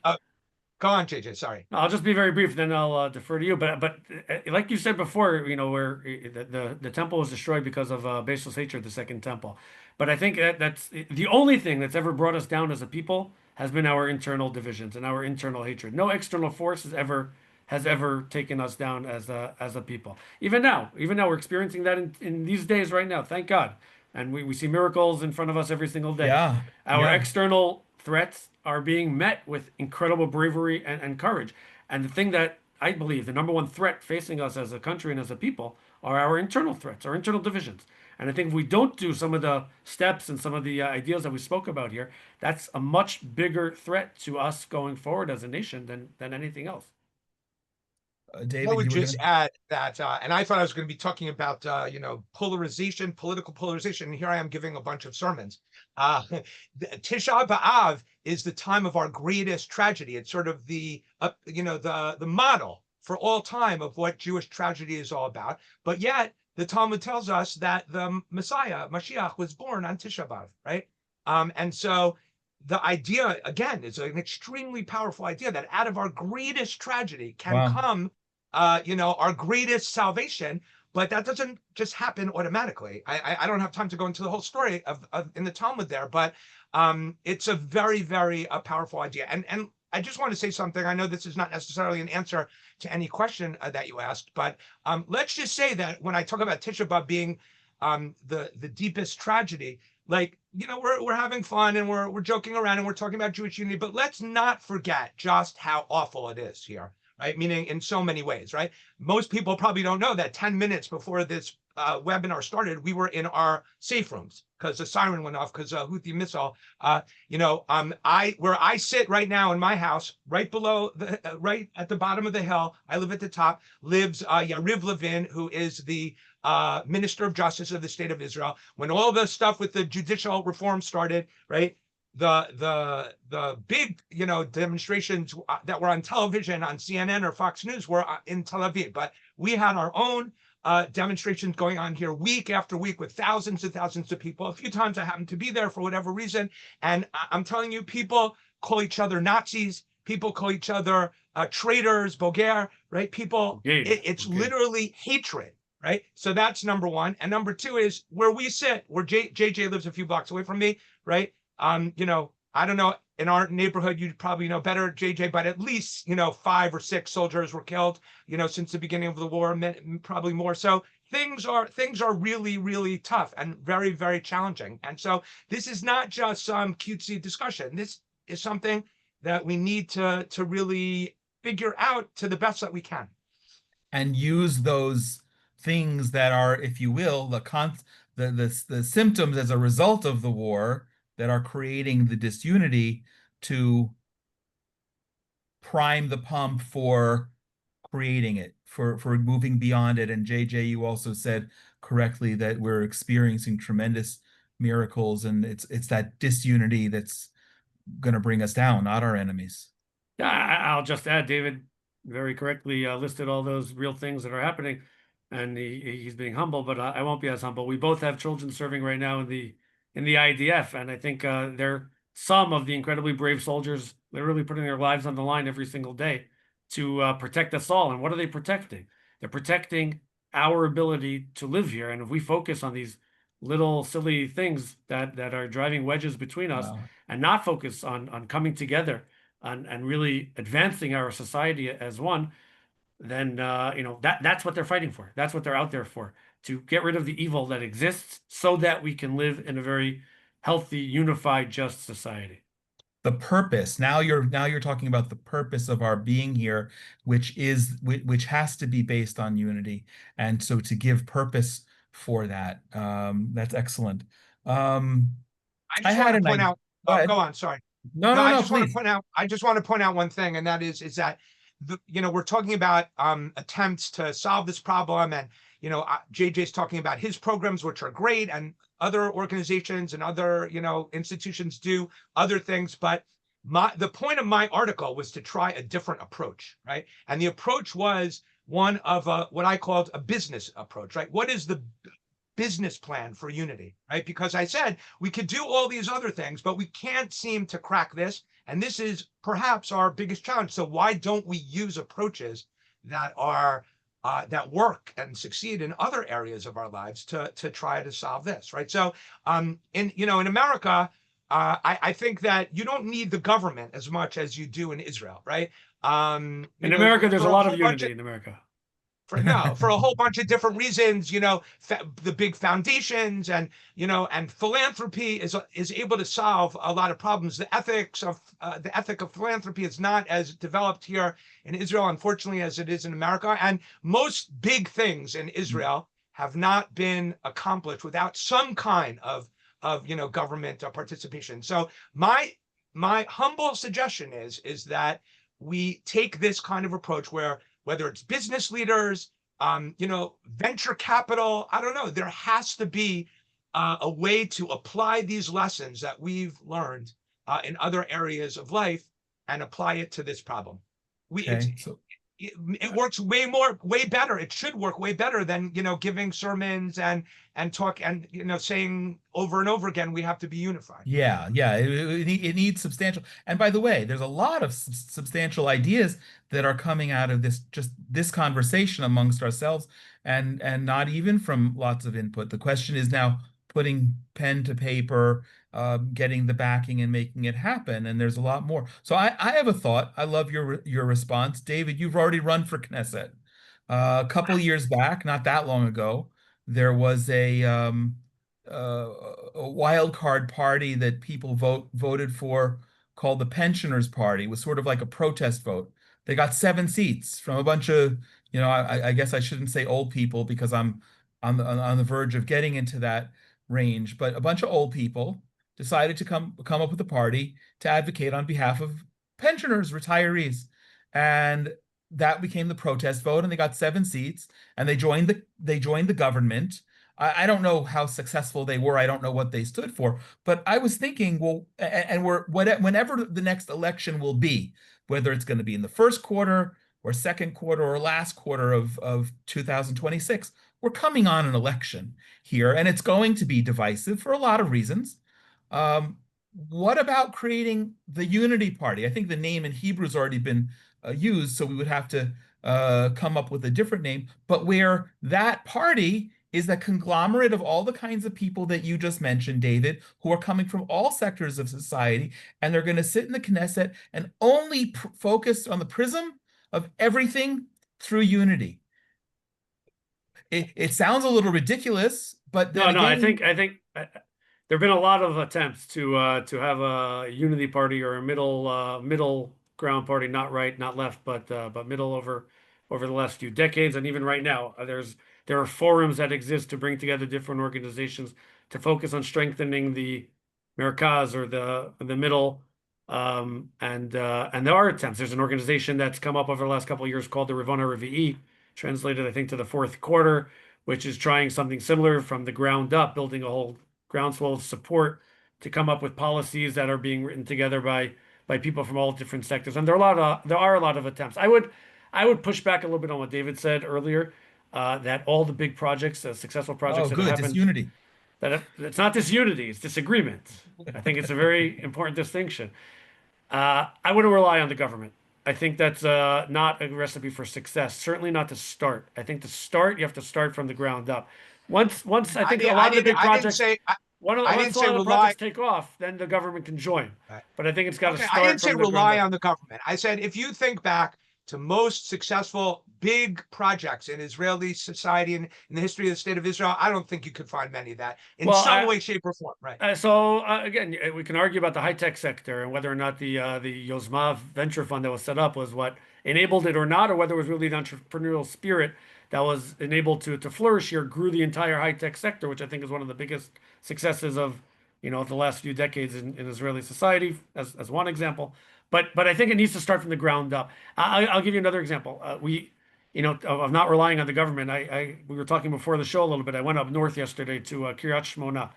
Go on, JJ. Sorry. I'll just be very brief, then I'll defer to you. But like you said before, where the temple was destroyed because of baseless hatred, the second temple. But I think that's the only thing that's ever brought us down as a people has been our internal divisions and our internal hatred. No external force has ever taken us down as a people. Even now we're experiencing that in these days right now. Thank God, and we see miracles in front of us every single day. Yeah. Our external threats are being met with incredible bravery and courage. And the thing that I believe the number one threat facing us as a country and as a people are our internal threats, our internal divisions. And I think if we don't do some of the steps and some of the ideas that we spoke about here, that's a much bigger threat to us going forward as a nation than anything else. David, I would just add that, and I thought I was going to be talking about, polarization, political polarization, and here I am giving a bunch of sermons. Tisha B'Av is the time of our greatest tragedy. It's sort of the model for all time of what Jewish tragedy is all about. But yet, the Talmud tells us that the Messiah, Mashiach, was born on Tisha B'Av, right? And so the idea, again, is an extremely powerful idea that out of our greatest tragedy can come our greatest salvation, but that doesn't just happen automatically. I don't have time to go into the whole story of in the Talmud there, but it's a very, very powerful idea. And I just want to say something. I know this is not necessarily an answer to any question that you asked, but let's just say that when I talk about Tisha B'Av being the deepest tragedy, like, we're having fun and we're joking around and we're talking about Jewish unity, but let's not forget just how awful it is here. Right? Meaning in so many ways, right? Most people probably don't know that 10 minutes before this webinar started, we were in our safe rooms because the siren went off because Houthi missile. Where I sit right now in my house, right below, right at the bottom of the hill, I live at the top, lives Yariv Levin, who is the Minister of Justice of the State of Israel. When all the stuff with the judicial reform started, right? The big demonstrations that were on television on CNN or Fox News were in Tel Aviv, but we had our own demonstrations going on here week after week with thousands and thousands of people. A few times I happened to be there for whatever reason, and I'm telling you, people call each other Nazis, people call each other traitors, boger, right? People, it's literally hatred, right? So that's number one. And number two is where we sit, where JJ lives a few blocks away from me, right? You know, I don't know, in our neighborhood, you probably know better, JJ, but at least, you know, 5 or 6 soldiers were killed, you know, since the beginning of the war, probably more. So things are really, really tough and very, very challenging. And so this is not just some cutesy discussion. This is something that we need to really figure out to the best that we can. And use those things that are, if you will, the symptoms as a result of the war that are creating the disunity to prime the pump for creating it, for moving beyond it. And JJ, you also said correctly that we're experiencing tremendous miracles, and it's that disunity that's going to bring us down, not our enemies. Yeah, I'll just add, David very correctly listed all those real things that are happening, and he's being humble, but I won't be as humble. We both have children serving right now in the IDF, and I think they're some of the incredibly brave soldiers literally putting their lives on the line every single day to protect us all. And what are they protecting? They're protecting our ability to live here. And if we focus on these little silly things that are driving wedges between us, Wow. and not focus on coming together and really advancing our society as one, then you know, that's what they're fighting for. That's what they're out there for, to get rid of the evil that exists so that we can live in a very healthy, unified, just society. The purpose. Now you're talking about the purpose of our being here, which has to be based on unity. And so to give purpose for that, that's excellent. I just want to point out. Go Go on. Sorry. No, I no, just want to please. point out. I just want to point out one thing, and that is that you know, we're talking about attempts to solve this problem, and you know, JJ's talking about his programs, which are great, and other organizations and other, you know, institutions do other things. But the point of my article was to try a different approach, right? And the approach was one of what I called a business approach, right? What is the business plan for unity, right? Because I said we could do all these other things, but we can't seem to crack this. And this is perhaps our biggest challenge. So why don't we use approaches that are that work and succeed in other areas of our lives to try to solve this, right? So in America, I think that you don't need the government as much as you do in Israel, right? In America, there's a lot of unity in America. For a whole bunch of different reasons, you know, the big foundations and, you know, and philanthropy is able to solve a lot of problems. The ethic of philanthropy is not as developed here in Israel, unfortunately, as it is in America. And most big things in Israel have not been accomplished without some kind of you know, government participation. So my humble suggestion is that we take this kind of approach where, whether it's business leaders, you know, venture capital, I don't know, there has to be a way to apply these lessons that we've learned in other areas of life and apply it to this problem. It works way better. It should work way better than, you know, giving sermons and talk and, you know, saying over and over again, we have to be unified. Yeah. It needs substantial. And by the way, there's a lot of substantial ideas that are coming out of this conversation amongst ourselves, and not even from lots of input. The question is now putting pen to paper, getting the backing and making it happen. And there's a lot more. So I have a thought. I love your response. David, you've already run for Knesset. A couple years back, not that long ago, there was a wild card party that people voted for called the Pensioners Party. It was sort of like a protest vote. They got 7 seats from a bunch of, you know, I guess I shouldn't say old people because I'm on the verge of getting into that range, but a bunch of old people decided to come up with a party to advocate on behalf of pensioners, retirees. And that became the protest vote, and they got 7 seats, and they joined the government. I don't know how successful they were. I don't know what they stood for, but I was thinking, well, and whenever the next election will be, whether it's going to be in the first quarter or second quarter or last quarter of 2026, we're coming on an election here, and it's going to be divisive for a lot of reasons. What about creating the Unity Party? I think the name in Hebrew has already been used, so we would have to come up with a different name, but where that party is a conglomerate of all the kinds of people that you just mentioned, David, who are coming from all sectors of society, and they're going to sit in the Knesset and only focus on the prism of everything through unity. It sounds a little ridiculous, but then No, again, I think there have been a lot of attempts to have a unity party or a middle ground party, not right, not left, but middle over the last few decades, and even right now, there are forums that exist to bring together different organizations to focus on strengthening the Merkaz or the middle. And there are attempts. There's an organization that's come up over the last couple of years called the Rivona Revi'i, translated, I think, to the fourth quarter, which is trying something similar from the ground up, building a whole groundswell of support to come up with policies that are being written together by people from all different sectors. And there are a lot of attempts. I would push back a little bit on what David said earlier, that all the big projects, successful projects oh, that have good, happened, disunity. it's not disunity, it's disagreement. I think it's a very important distinction. I wouldn't rely on the government. I think that's not a recipe for success. Certainly not to start. I think to start, you have to start from the ground up. Once I think a lot of the big projects, once a lot of the projects take off, then the government can join. Right. But I think it's got to Okay, start I didn't say from the ground rely up. on the government. I said if you think back to most successful big projects in Israeli society and in the history of the state of Israel, I don't think you could find many of that in some way, shape, or form. Right. Again, we can argue about the high-tech sector and whether or not the Yozma venture fund that was set up was what enabled it or not, or whether it was really the entrepreneurial spirit that was enabled to flourish here, grew the entire high-tech sector, which I think is one of the biggest successes of the last few decades in Israeli society, as one example. But I think it needs to start from the ground up. I'll give you another example. Of not relying on the government. We were talking before the show a little bit. I went up north yesterday to Kiryat Shmona.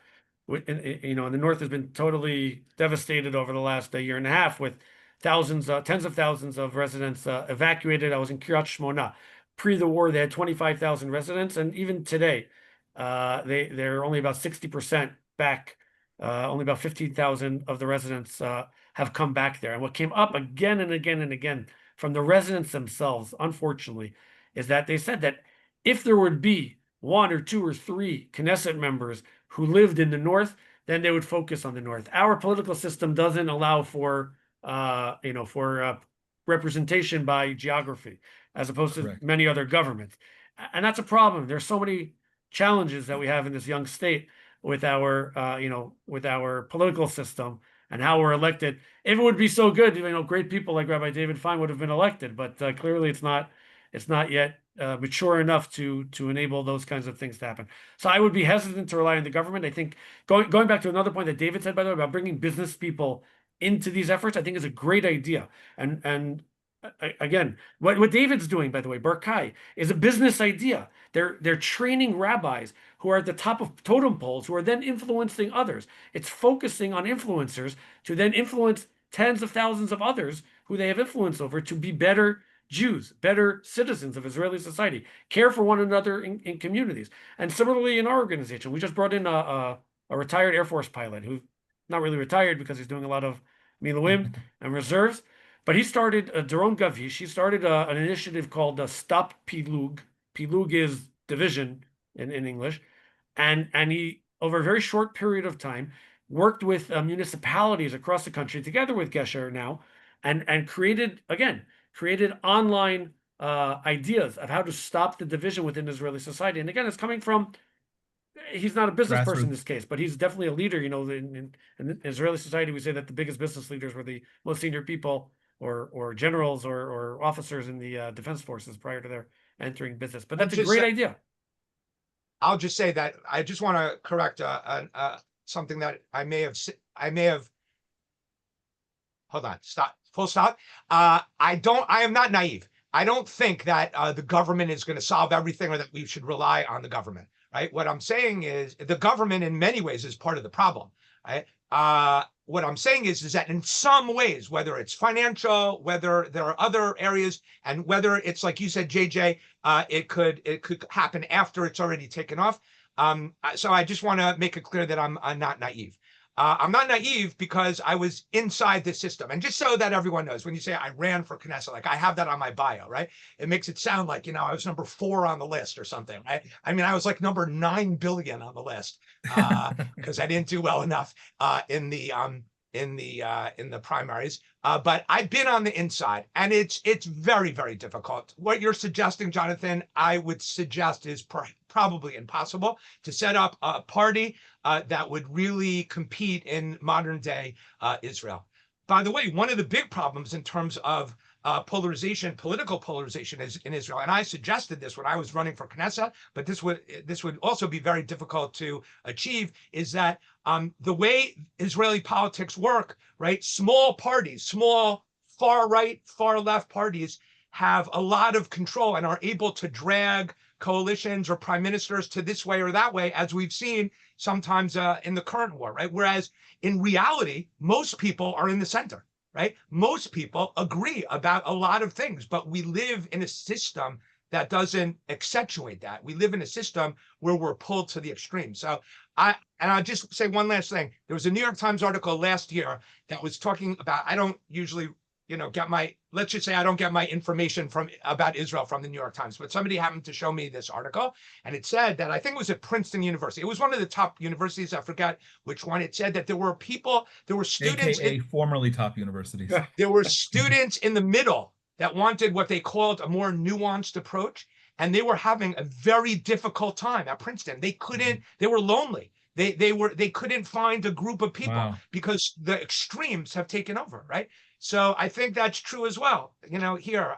And the north has been totally devastated over the last year and a half with tens of thousands of residents evacuated. I was in Kiryat Shmona. Pre the war, they had 25,000 residents, and even today, they're only about 60% back. Only about 15,000 of the residents have come back there. And what came up again and again and again from the residents themselves, unfortunately, is that they said that if there would be one or two or three Knesset members who lived in the north, then they would focus on the north. Our political system doesn't allow for representation by geography, as opposed to Correct. many other governments. And that's a problem. There's so many challenges that we have in this young state with our political system and how we're elected. If it would be so good, great people like Rabbi David Fine would have been elected, but clearly it's not yet mature enough to enable those kinds of things to happen. So I would be hesitant to rely on the government. I think going back to another point that David said, by the way, about bringing business people into these efforts, I think is a great idea. And again, what David's doing, by the way, Barkai, is a business idea. They're training rabbis who are at the top of totem poles, who are then influencing others. It's focusing on influencers to then influence tens of thousands of others who they have influence over to be better Jews, better citizens of Israeli society, care for one another in communities. And similarly in our organization, we just brought in a retired Air Force pilot who's not really retired because he's doing a lot of miluim and reserves. But he started, Doron Gavish, he started an initiative called Stop Pilug. Pilug is division in English. And he, over a very short period of time, worked with municipalities across the country, together with Gesher now, and created online ideas of how to stop the division within Israeli society. And again, it's coming from, he's not a business person in this case, but he's definitely a leader. In Israeli society, we say that the biggest business leaders were the most senior people or generals or officers in the defense forces prior to their entering business. But that's a great idea. I'll just say that I just want to correct something that I may have. Hold on, stop, full stop. I am not naive. I don't think that the government is going to solve everything or that we should rely on the government, right? What I'm saying is the government in many ways is part of the problem, right? What I'm saying is that in some ways, whether it's financial, whether there are other areas, and whether it's like you said, JJ, it could happen after it's already taken off. So I just want to make it clear that I'm not naive. I'm not naive because I was inside this system. And just so that everyone knows, when you say I ran for Knesset, like I have that on my bio, right? It makes it sound like, I was number 4 on the list or something, right? I mean, I was like number 9 billion on the list because I didn't do well enough in the primaries. But I've been on the inside, and it's very, very difficult. What you're suggesting, Jonathan, I would suggest is probably impossible to set up a party that would really compete in modern day Israel. By the way, one of the big problems in terms of polarization, political polarization is in Israel, and I suggested this when I was running for Knesset, but this would also be very difficult to achieve, is that the way Israeli politics work, right? Small parties, small far right, far left parties have a lot of control and are able to drag coalitions or prime ministers to this way or that way, as we've seen sometimes in the current war, right? Whereas in reality, most people are in the center, right? Most people agree about a lot of things, but we live in a system that doesn't accentuate that. We live in a system where we're pulled to the extreme. So I'll just say one last thing. There was a New York Times article last year that was talking about, I don't usually, let's just say I don't get my information about Israel from the New York Times, but somebody happened to show me this article, and it said that, I think it was at Princeton University. It was one of the top universities. I forgot which one. It said that there were students, AKA formerly top universities. There were students in the middle that wanted what they called a more nuanced approach, and they were having a very difficult time at Princeton. They were lonely. They couldn't find a group of people because the extremes have taken over, right? So I think that's true as well. Here,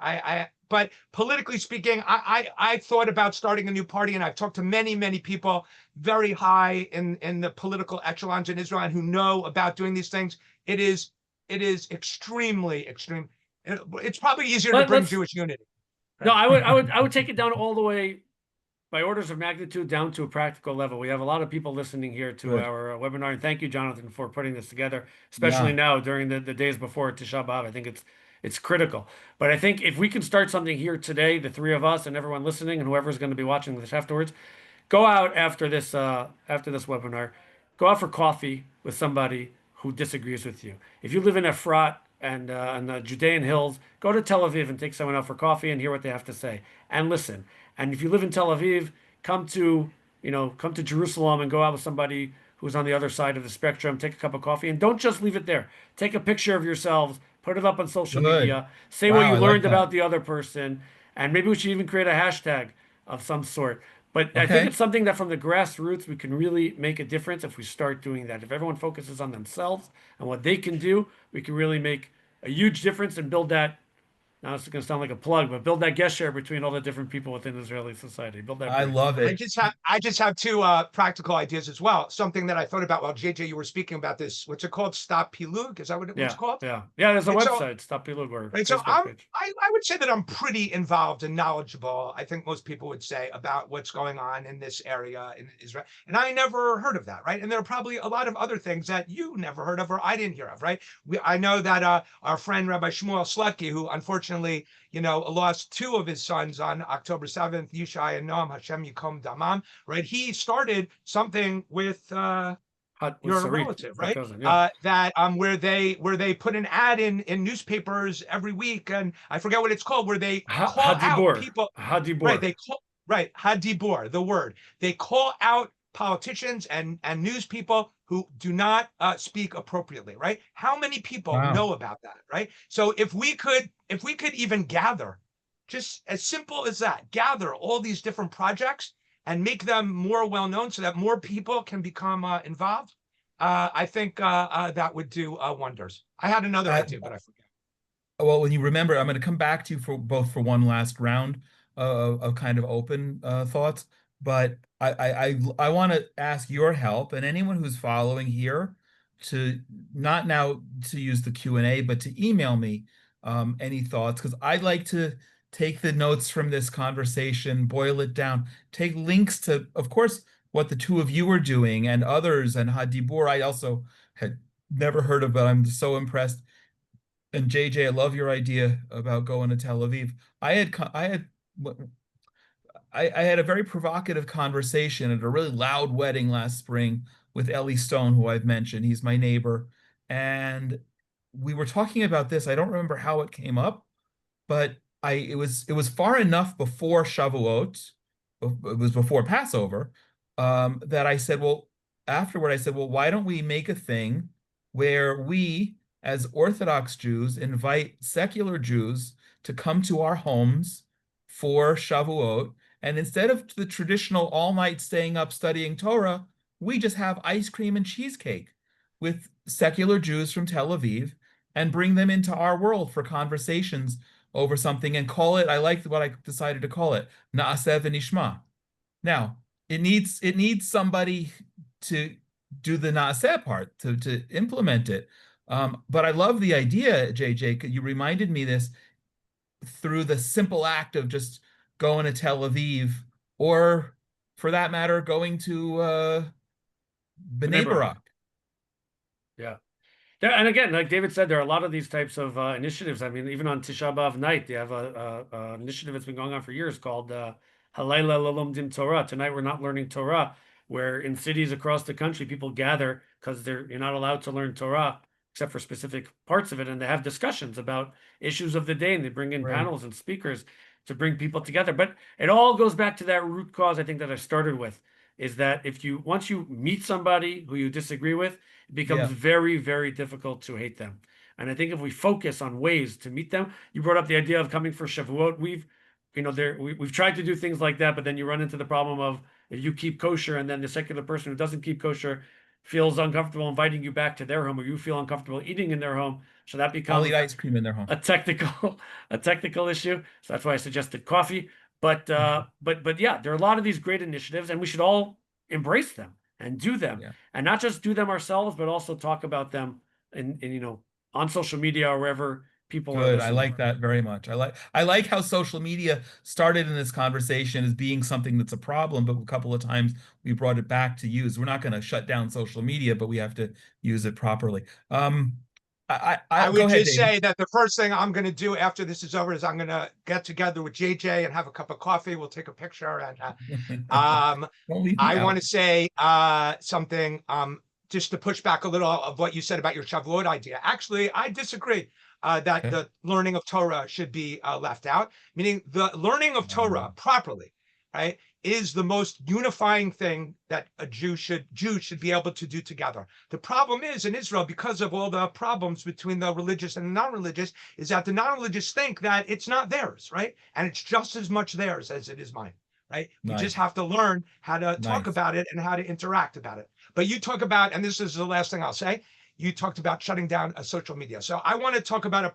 but politically speaking, I thought about starting a new party, and I've talked to many, many people very high in the political echelons in Israel and who know about doing these things. It is extremely extreme. It's probably easier to bring Jewish unity. Right? No, I would take it down all the way by orders of magnitude down to a practical level. We have a lot of people listening here to our webinar, and thank you, Jonathan, for putting this together, especially now during the days before Tisha B'Av. I think it's critical. But I think if we can start something here today, the three of us and everyone listening and whoever's going to be watching this afterwards, go out after this webinar, go out for coffee with somebody who disagrees with you. If you live in Efrat and the Judean hills, go to Tel Aviv and take someone out for coffee and hear what they have to say and listen. And if you live in Tel Aviv, come to Jerusalem and go out with somebody who's on the other side of the spectrum, take a cup of coffee, and don't just leave it there. Take a picture of yourselves, put it up on social media, say what you learned about the other person, and maybe we should even create a hashtag of some sort. But I think it's something that from the grassroots, we can really make a difference if we start doing that. If everyone focuses on themselves and what they can do, we can really make a huge difference and build that. Now it's going to sound like a plug, but build that gesher between all the different people within Israeli society. Build that. I love it. I just have two practical ideas as well. Something that I thought about while JJ, you were speaking about this. What's it called? Stop Pilug? Is that what it's called? Yeah. There's a website, Stop Pilug. Right. So I would say that I'm pretty involved and knowledgeable. I think most people would say about what's going on in this area in Israel, and I never heard of that. Right. And there are probably a lot of other things that you never heard of or I didn't hear of. Right. I know that our friend Rabbi Shmuel Slutky, who unfortunately, lost 2 of his sons on October 7th, Yishai and Noam, Hashem Yikom Damam, right? He started something with your relative, right? Where they put an ad in newspapers every week, and I forget what it's called, where they call out people. Hadibor. Right, Hadibor, the word. They call out politicians and news people who do not speak appropriately, right? How many people know about that, right? So if we could even gather, just as simple as that, gather all these different projects and make them more well-known so that more people can become involved, I think that would do wonders. I had another idea, but I forgot. Well, when you remember, I'm going to come back to you for one last round of kind of open thoughts. But I want to ask your help and anyone who's following here to not now to use the Q&A, but to email me any thoughts, because I'd like to take the notes from this conversation, boil it down, take links to, of course, what the two of you are doing and others, and Hadibur I also had never heard of, but I'm so impressed. And JJ, I love your idea about going to Tel Aviv. I had a very provocative conversation at a really loud wedding last spring with Ellie Stone, who I've mentioned. He's my neighbor. And we were talking about this. I don't remember how it came up, but it was far enough before Shavuot, it was before Passover, that I said, well, afterward, I said, well, why don't we make a thing where we, as Orthodox Jews, invite secular Jews to come to our homes for Shavuot, and instead of the traditional all night staying up studying Torah, we just have ice cream and cheesecake with secular Jews from Tel Aviv and bring them into our world for conversations over something and call it, I like what I decided to call it, Na'aseh v'nishma. Now, it needs somebody to do the Na'aseh part, to implement it. But I love the idea, JJ. You reminded me this through the simple act of just going to Tel Aviv, or for that matter, going to Bnei Barak. Yeah. And again, like David said, there are a lot of these types of initiatives. I mean, even on Tisha B'Av night, they have a initiative that's been going on for years called Halayla Lelomdim Torah. Tonight we're not learning Torah, where in cities across the country, people gather because you're not allowed to learn Torah except for specific parts of it, and they have discussions about issues of the day, and they bring in panels and speakers to bring people together. But it all goes back to that root cause, I think, that I started with, is that once you meet somebody who you disagree with, it becomes very, very difficult to hate them. And I think if we focus on ways to meet them, you brought up the idea of coming for Shavuot. We've tried to do things like that, but then you run into the problem of if you keep kosher and then the secular person who doesn't keep kosher feels uncomfortable inviting you back to their home, or you feel uncomfortable eating in their home. So that becomes I'll eat ice cream in their home. a technical issue. So that's why I suggested coffee. But yeah, there are a lot of these great initiatives, and we should all embrace them and do them, and not just do them ourselves, but also talk about them in on social media or wherever people are listening. I like that very much. I like how social media started in this conversation as being something that's a problem, but a couple of times we brought it back to use. We're not going to shut down social media, but we have to use it properly. I would just say that the first thing I'm going to do after this is over is I'm going to get together with JJ and have a cup of coffee. We'll take a picture, and I want to say something just to push back a little of what you said about your Shavuot idea. Actually, I disagree that the learning of Torah should be left out, meaning the learning of Torah properly, right, is the most unifying thing that a Jews should be able to do together. The problem is in Israel, because of all the problems between the religious and the non-religious, is that the non-religious think that it's not theirs, right? And it's just as much theirs as it is mine, right? We just have to learn how to talk about it and how to interact about it. But you talk about, and this is the last thing I'll say, you talked about shutting down social media. So I want to talk about a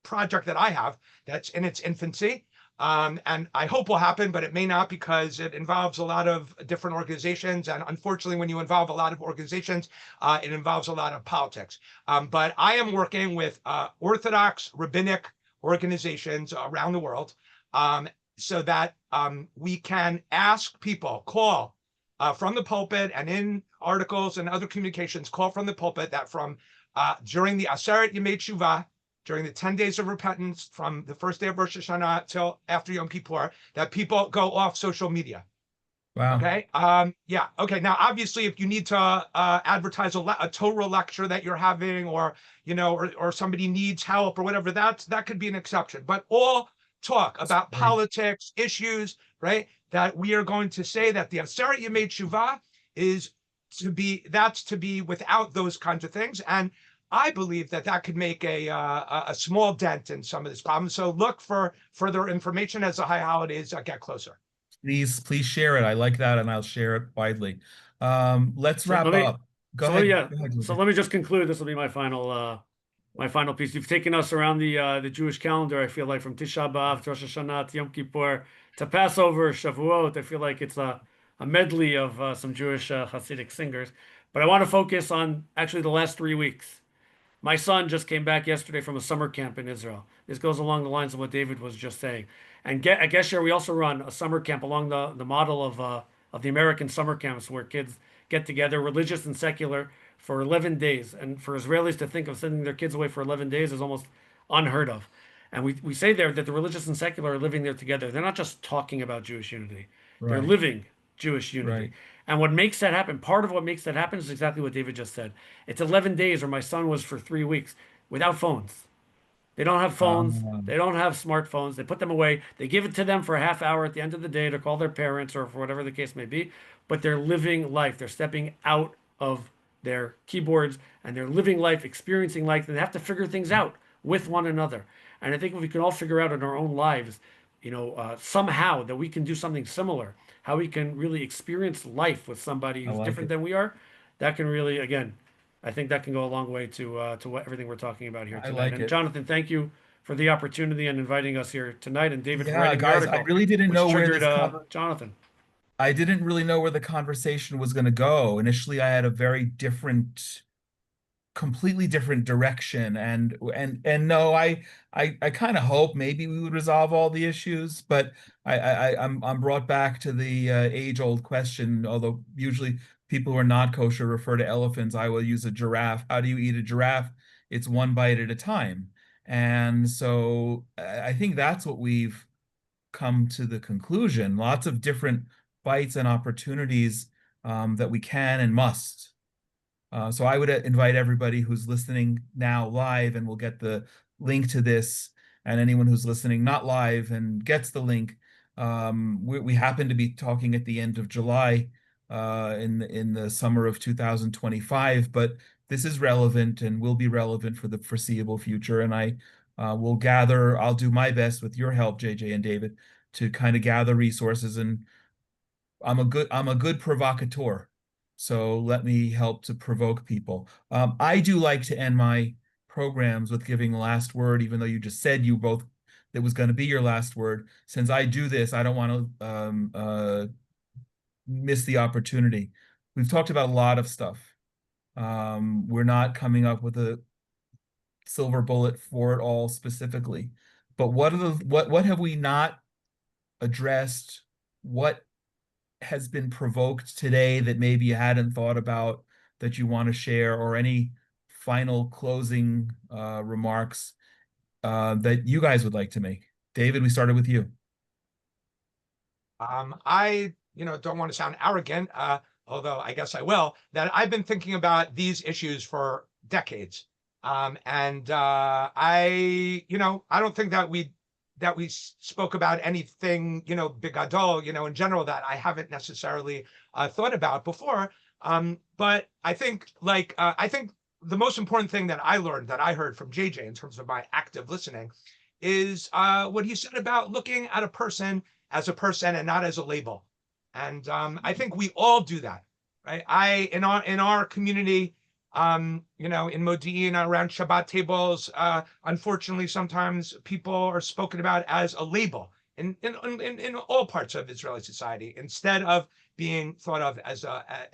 project that I have that's in its infancy. And I hope will happen, but it may not, because it involves a lot of different organizations. And unfortunately, when you involve a lot of organizations, it involves a lot of politics. But I am working with Orthodox rabbinic organizations around the world, so that we can ask people, call from the pulpit, and in articles and other communications, call from the pulpit that from during the Aseret Yemei Tshuva, during the 10 days of repentance from the first day of Rosh Hashanah till after Yom Kippur, that people go off social media. Wow. Okay. Yeah. Okay. Now, obviously, if you need to advertise a Torah lecture that you're having, or or somebody needs help or whatever, that could be an exception. But all talk about politics, issues, right? That we are going to say that the Aseret Yemei Tshuva is to be without those kinds of things. And I believe that could make a small dent in some of this problem. So look for further information as the high holidays get closer. Please share it. I like that, and I'll share it widely. Let's wrap up. Go ahead. So let me just conclude. This will be my final piece. You've taken us around the Jewish calendar. I feel like from Tisha B'Av to Rosh Hashanah to Yom Kippur to Passover, Shavuot. I feel like it's a medley of some Jewish Hasidic singers. But I want to focus on actually the last 3 weeks. My son just came back yesterday from a summer camp in Israel. This goes along the lines of what David was just saying. And at Gesher, we also run a summer camp along the model of the American summer camps, where kids get together, religious and secular, for 11 days. And for Israelis to think of sending their kids away for 11 days is almost unheard of. And we say there that the religious and secular are living there together. They're not just talking about Jewish unity. They're living Jewish unity. And what makes that happen, part of what makes that happen is exactly what David just said. It's 11 days, or my son was for 3 weeks, without phones. They don't have phones. They don't have smartphones. They put them away. They give it to them for a half hour at the end of the day to call their parents or for whatever the case may be. But they're living life. They're stepping out of their keyboards and they're living life, experiencing life. And they have to figure things out with one another. And I think if we can all figure out in our own lives, somehow that we can do something similar, how we can really experience life with somebody who's different than we are, that can really, again, I think that can go a long way to everything we're talking about here tonight. And Jonathan, thank you for the opportunity and inviting us here tonight. And David for writing the article. I really didn't know where this Jonathan. I didn't really know where the conversation was going to go. Initially, I had a very different, completely different direction, and no, I kind of hope maybe we would resolve all the issues, but I'm brought back to the age-old question. Although usually people who are not kosher refer to elephants, I will use a giraffe. How do you eat a giraffe? It's one bite at a time. And so I think that's what we've come to the conclusion. Lots of different bites and opportunities that we can and must. So I would invite everybody who's listening now live, and we'll get the link to this, and anyone who's listening not live and gets the link. We happen to be talking at the end of July in the summer of 2025, but this is relevant and will be relevant for the foreseeable future. And I'll do my best with your help, JJ and David, to kind of gather resources. And I'm a good provocateur. So let me help to provoke people. I do like to end my programs with giving the last word, even though you just said that was going to be your last word. Since I do this, I don't want to miss the opportunity. We've talked about a lot of stuff. We're not coming up with a silver bullet for it all specifically, but what have we not addressed? What has been provoked today that maybe you hadn't thought about that you want to share, or any final closing remarks that you guys would like to make? David, we started with you. I don't want to sound arrogant, although I guess I will, that I've been thinking about these issues for decades. I don't think that we spoke about anything, bigadol, in general, that I haven't necessarily thought about before. But I think the most important thing that I learned, that I heard from JJ in terms of my active listening, is what he said about looking at a person as a person and not as a label. And I think we all do that, right? In our community, in Modi'in, around Shabbat tables, unfortunately, sometimes people are spoken about as a label in all parts of Israeli society, instead of being thought of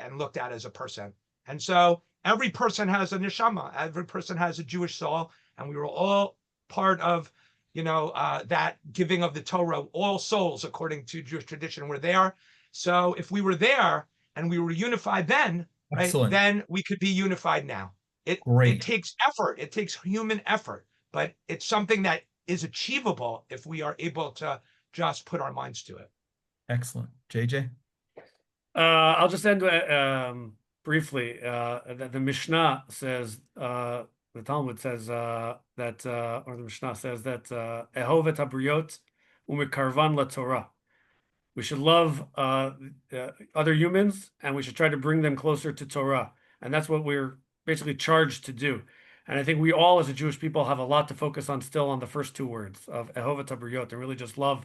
and looked at as a person. And so every person has a neshama, every person has a Jewish soul, and we were all part of, that giving of the Torah. All souls, according to Jewish tradition, were there. So if we were there and we were unified then, right, excellent, then we could be unified now. It takes effort. It takes human effort, but it's something that is achievable if we are able to just put our minds to it. Excellent. JJ? I'll just end briefly. The Mishnah says, the Talmud says or the Mishnah says that Ehov et habriot umekarvan laTorah. We should love other humans, and we should try to bring them closer to Torah. And that's what we're basically charged to do. And I think we all, as a Jewish people, have a lot to focus on still on the first two words of Ehov et habriot, and really just love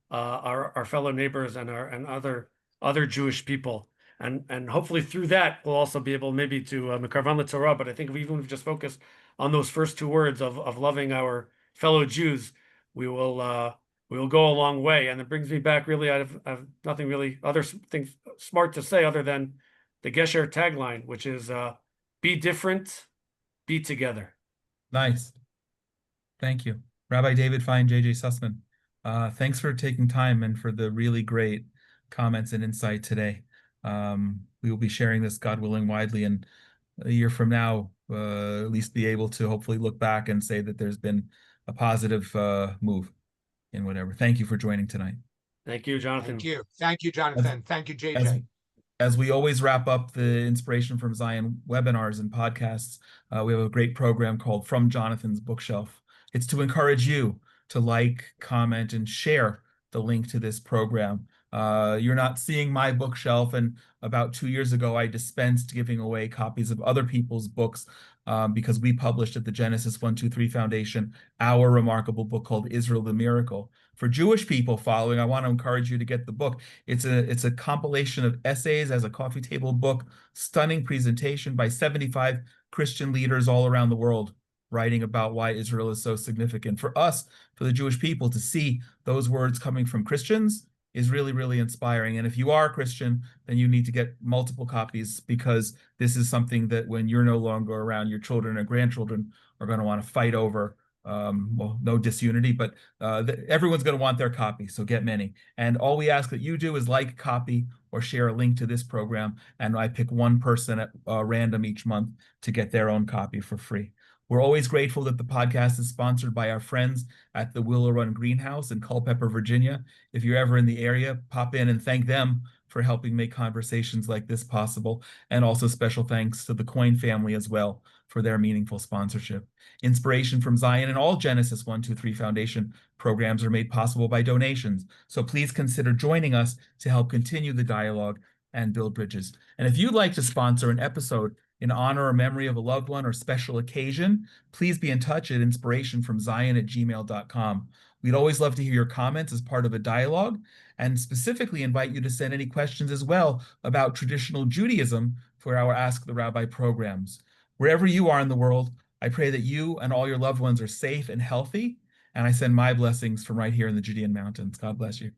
our fellow neighbors and other Jewish people. And hopefully through that, we'll also be able maybe to mekarvan laTorah. But I think if we just focus on those first two words of loving our fellow Jews, we will go a long way. And it brings me back, really, I have nothing really other things smart to say other than the Gesher tagline, which is be different, be together. Nice. Thank you. Rabbi David Fine, JJ Sussman. Thanks for taking time and for the really great comments and insight today. We will be sharing this, God willing, widely, and a year from now, at least be able to hopefully look back and say that there's been a positive move in whatever. Thank you for joining tonight. Thank you, Jonathan. Thank you, Jonathan. Thank you, JJ. As we always wrap up the Inspiration from Zion webinars and podcasts, we have a great program called From Jonathan's Bookshelf. It's to encourage you to like, comment, and share the link to this program. You're not seeing my bookshelf, and about 2 years ago, I dispensed giving away copies of other people's books because we published at the Genesis 123 Foundation our remarkable book called Israel the Miracle. For Jewish people following, I want to encourage you to get the book. It's a compilation of essays as a coffee table book, stunning presentation by 75 Christian leaders all around the world, writing about why Israel is so significant. For us, for the Jewish people, to see those words coming from Christians is really, really inspiring. And if you are a Christian, then you need to get multiple copies, because this is something that when you're no longer around, your children or grandchildren are going to want to fight over. Well, no disunity, but everyone's going to want their copy, so get many. And all we ask that you do is like, copy, or share a link to this program, and I pick one person at random each month to get their own copy for free. We're always grateful that the podcast is sponsored by our friends at the Willow Run Greenhouse in Culpeper, Virginia. If you're ever in the area, pop in and thank them for helping make conversations like this possible. And also special thanks to the Coyne family as well for their meaningful sponsorship. Inspiration from Zion and all Genesis 123 Foundation programs are made possible by donations. So please consider joining us to help continue the dialogue and build bridges. And if you'd like to sponsor an episode in honor or memory of a loved one or special occasion, please be in touch at inspirationfromzion@gmail.com. We'd always love to hear your comments as part of a dialogue, and specifically invite you to send any questions as well about traditional Judaism for our Ask the Rabbi programs. Wherever you are in the world, I pray that you and all your loved ones are safe and healthy, and I send my blessings from right here in the Judean mountains. God bless you.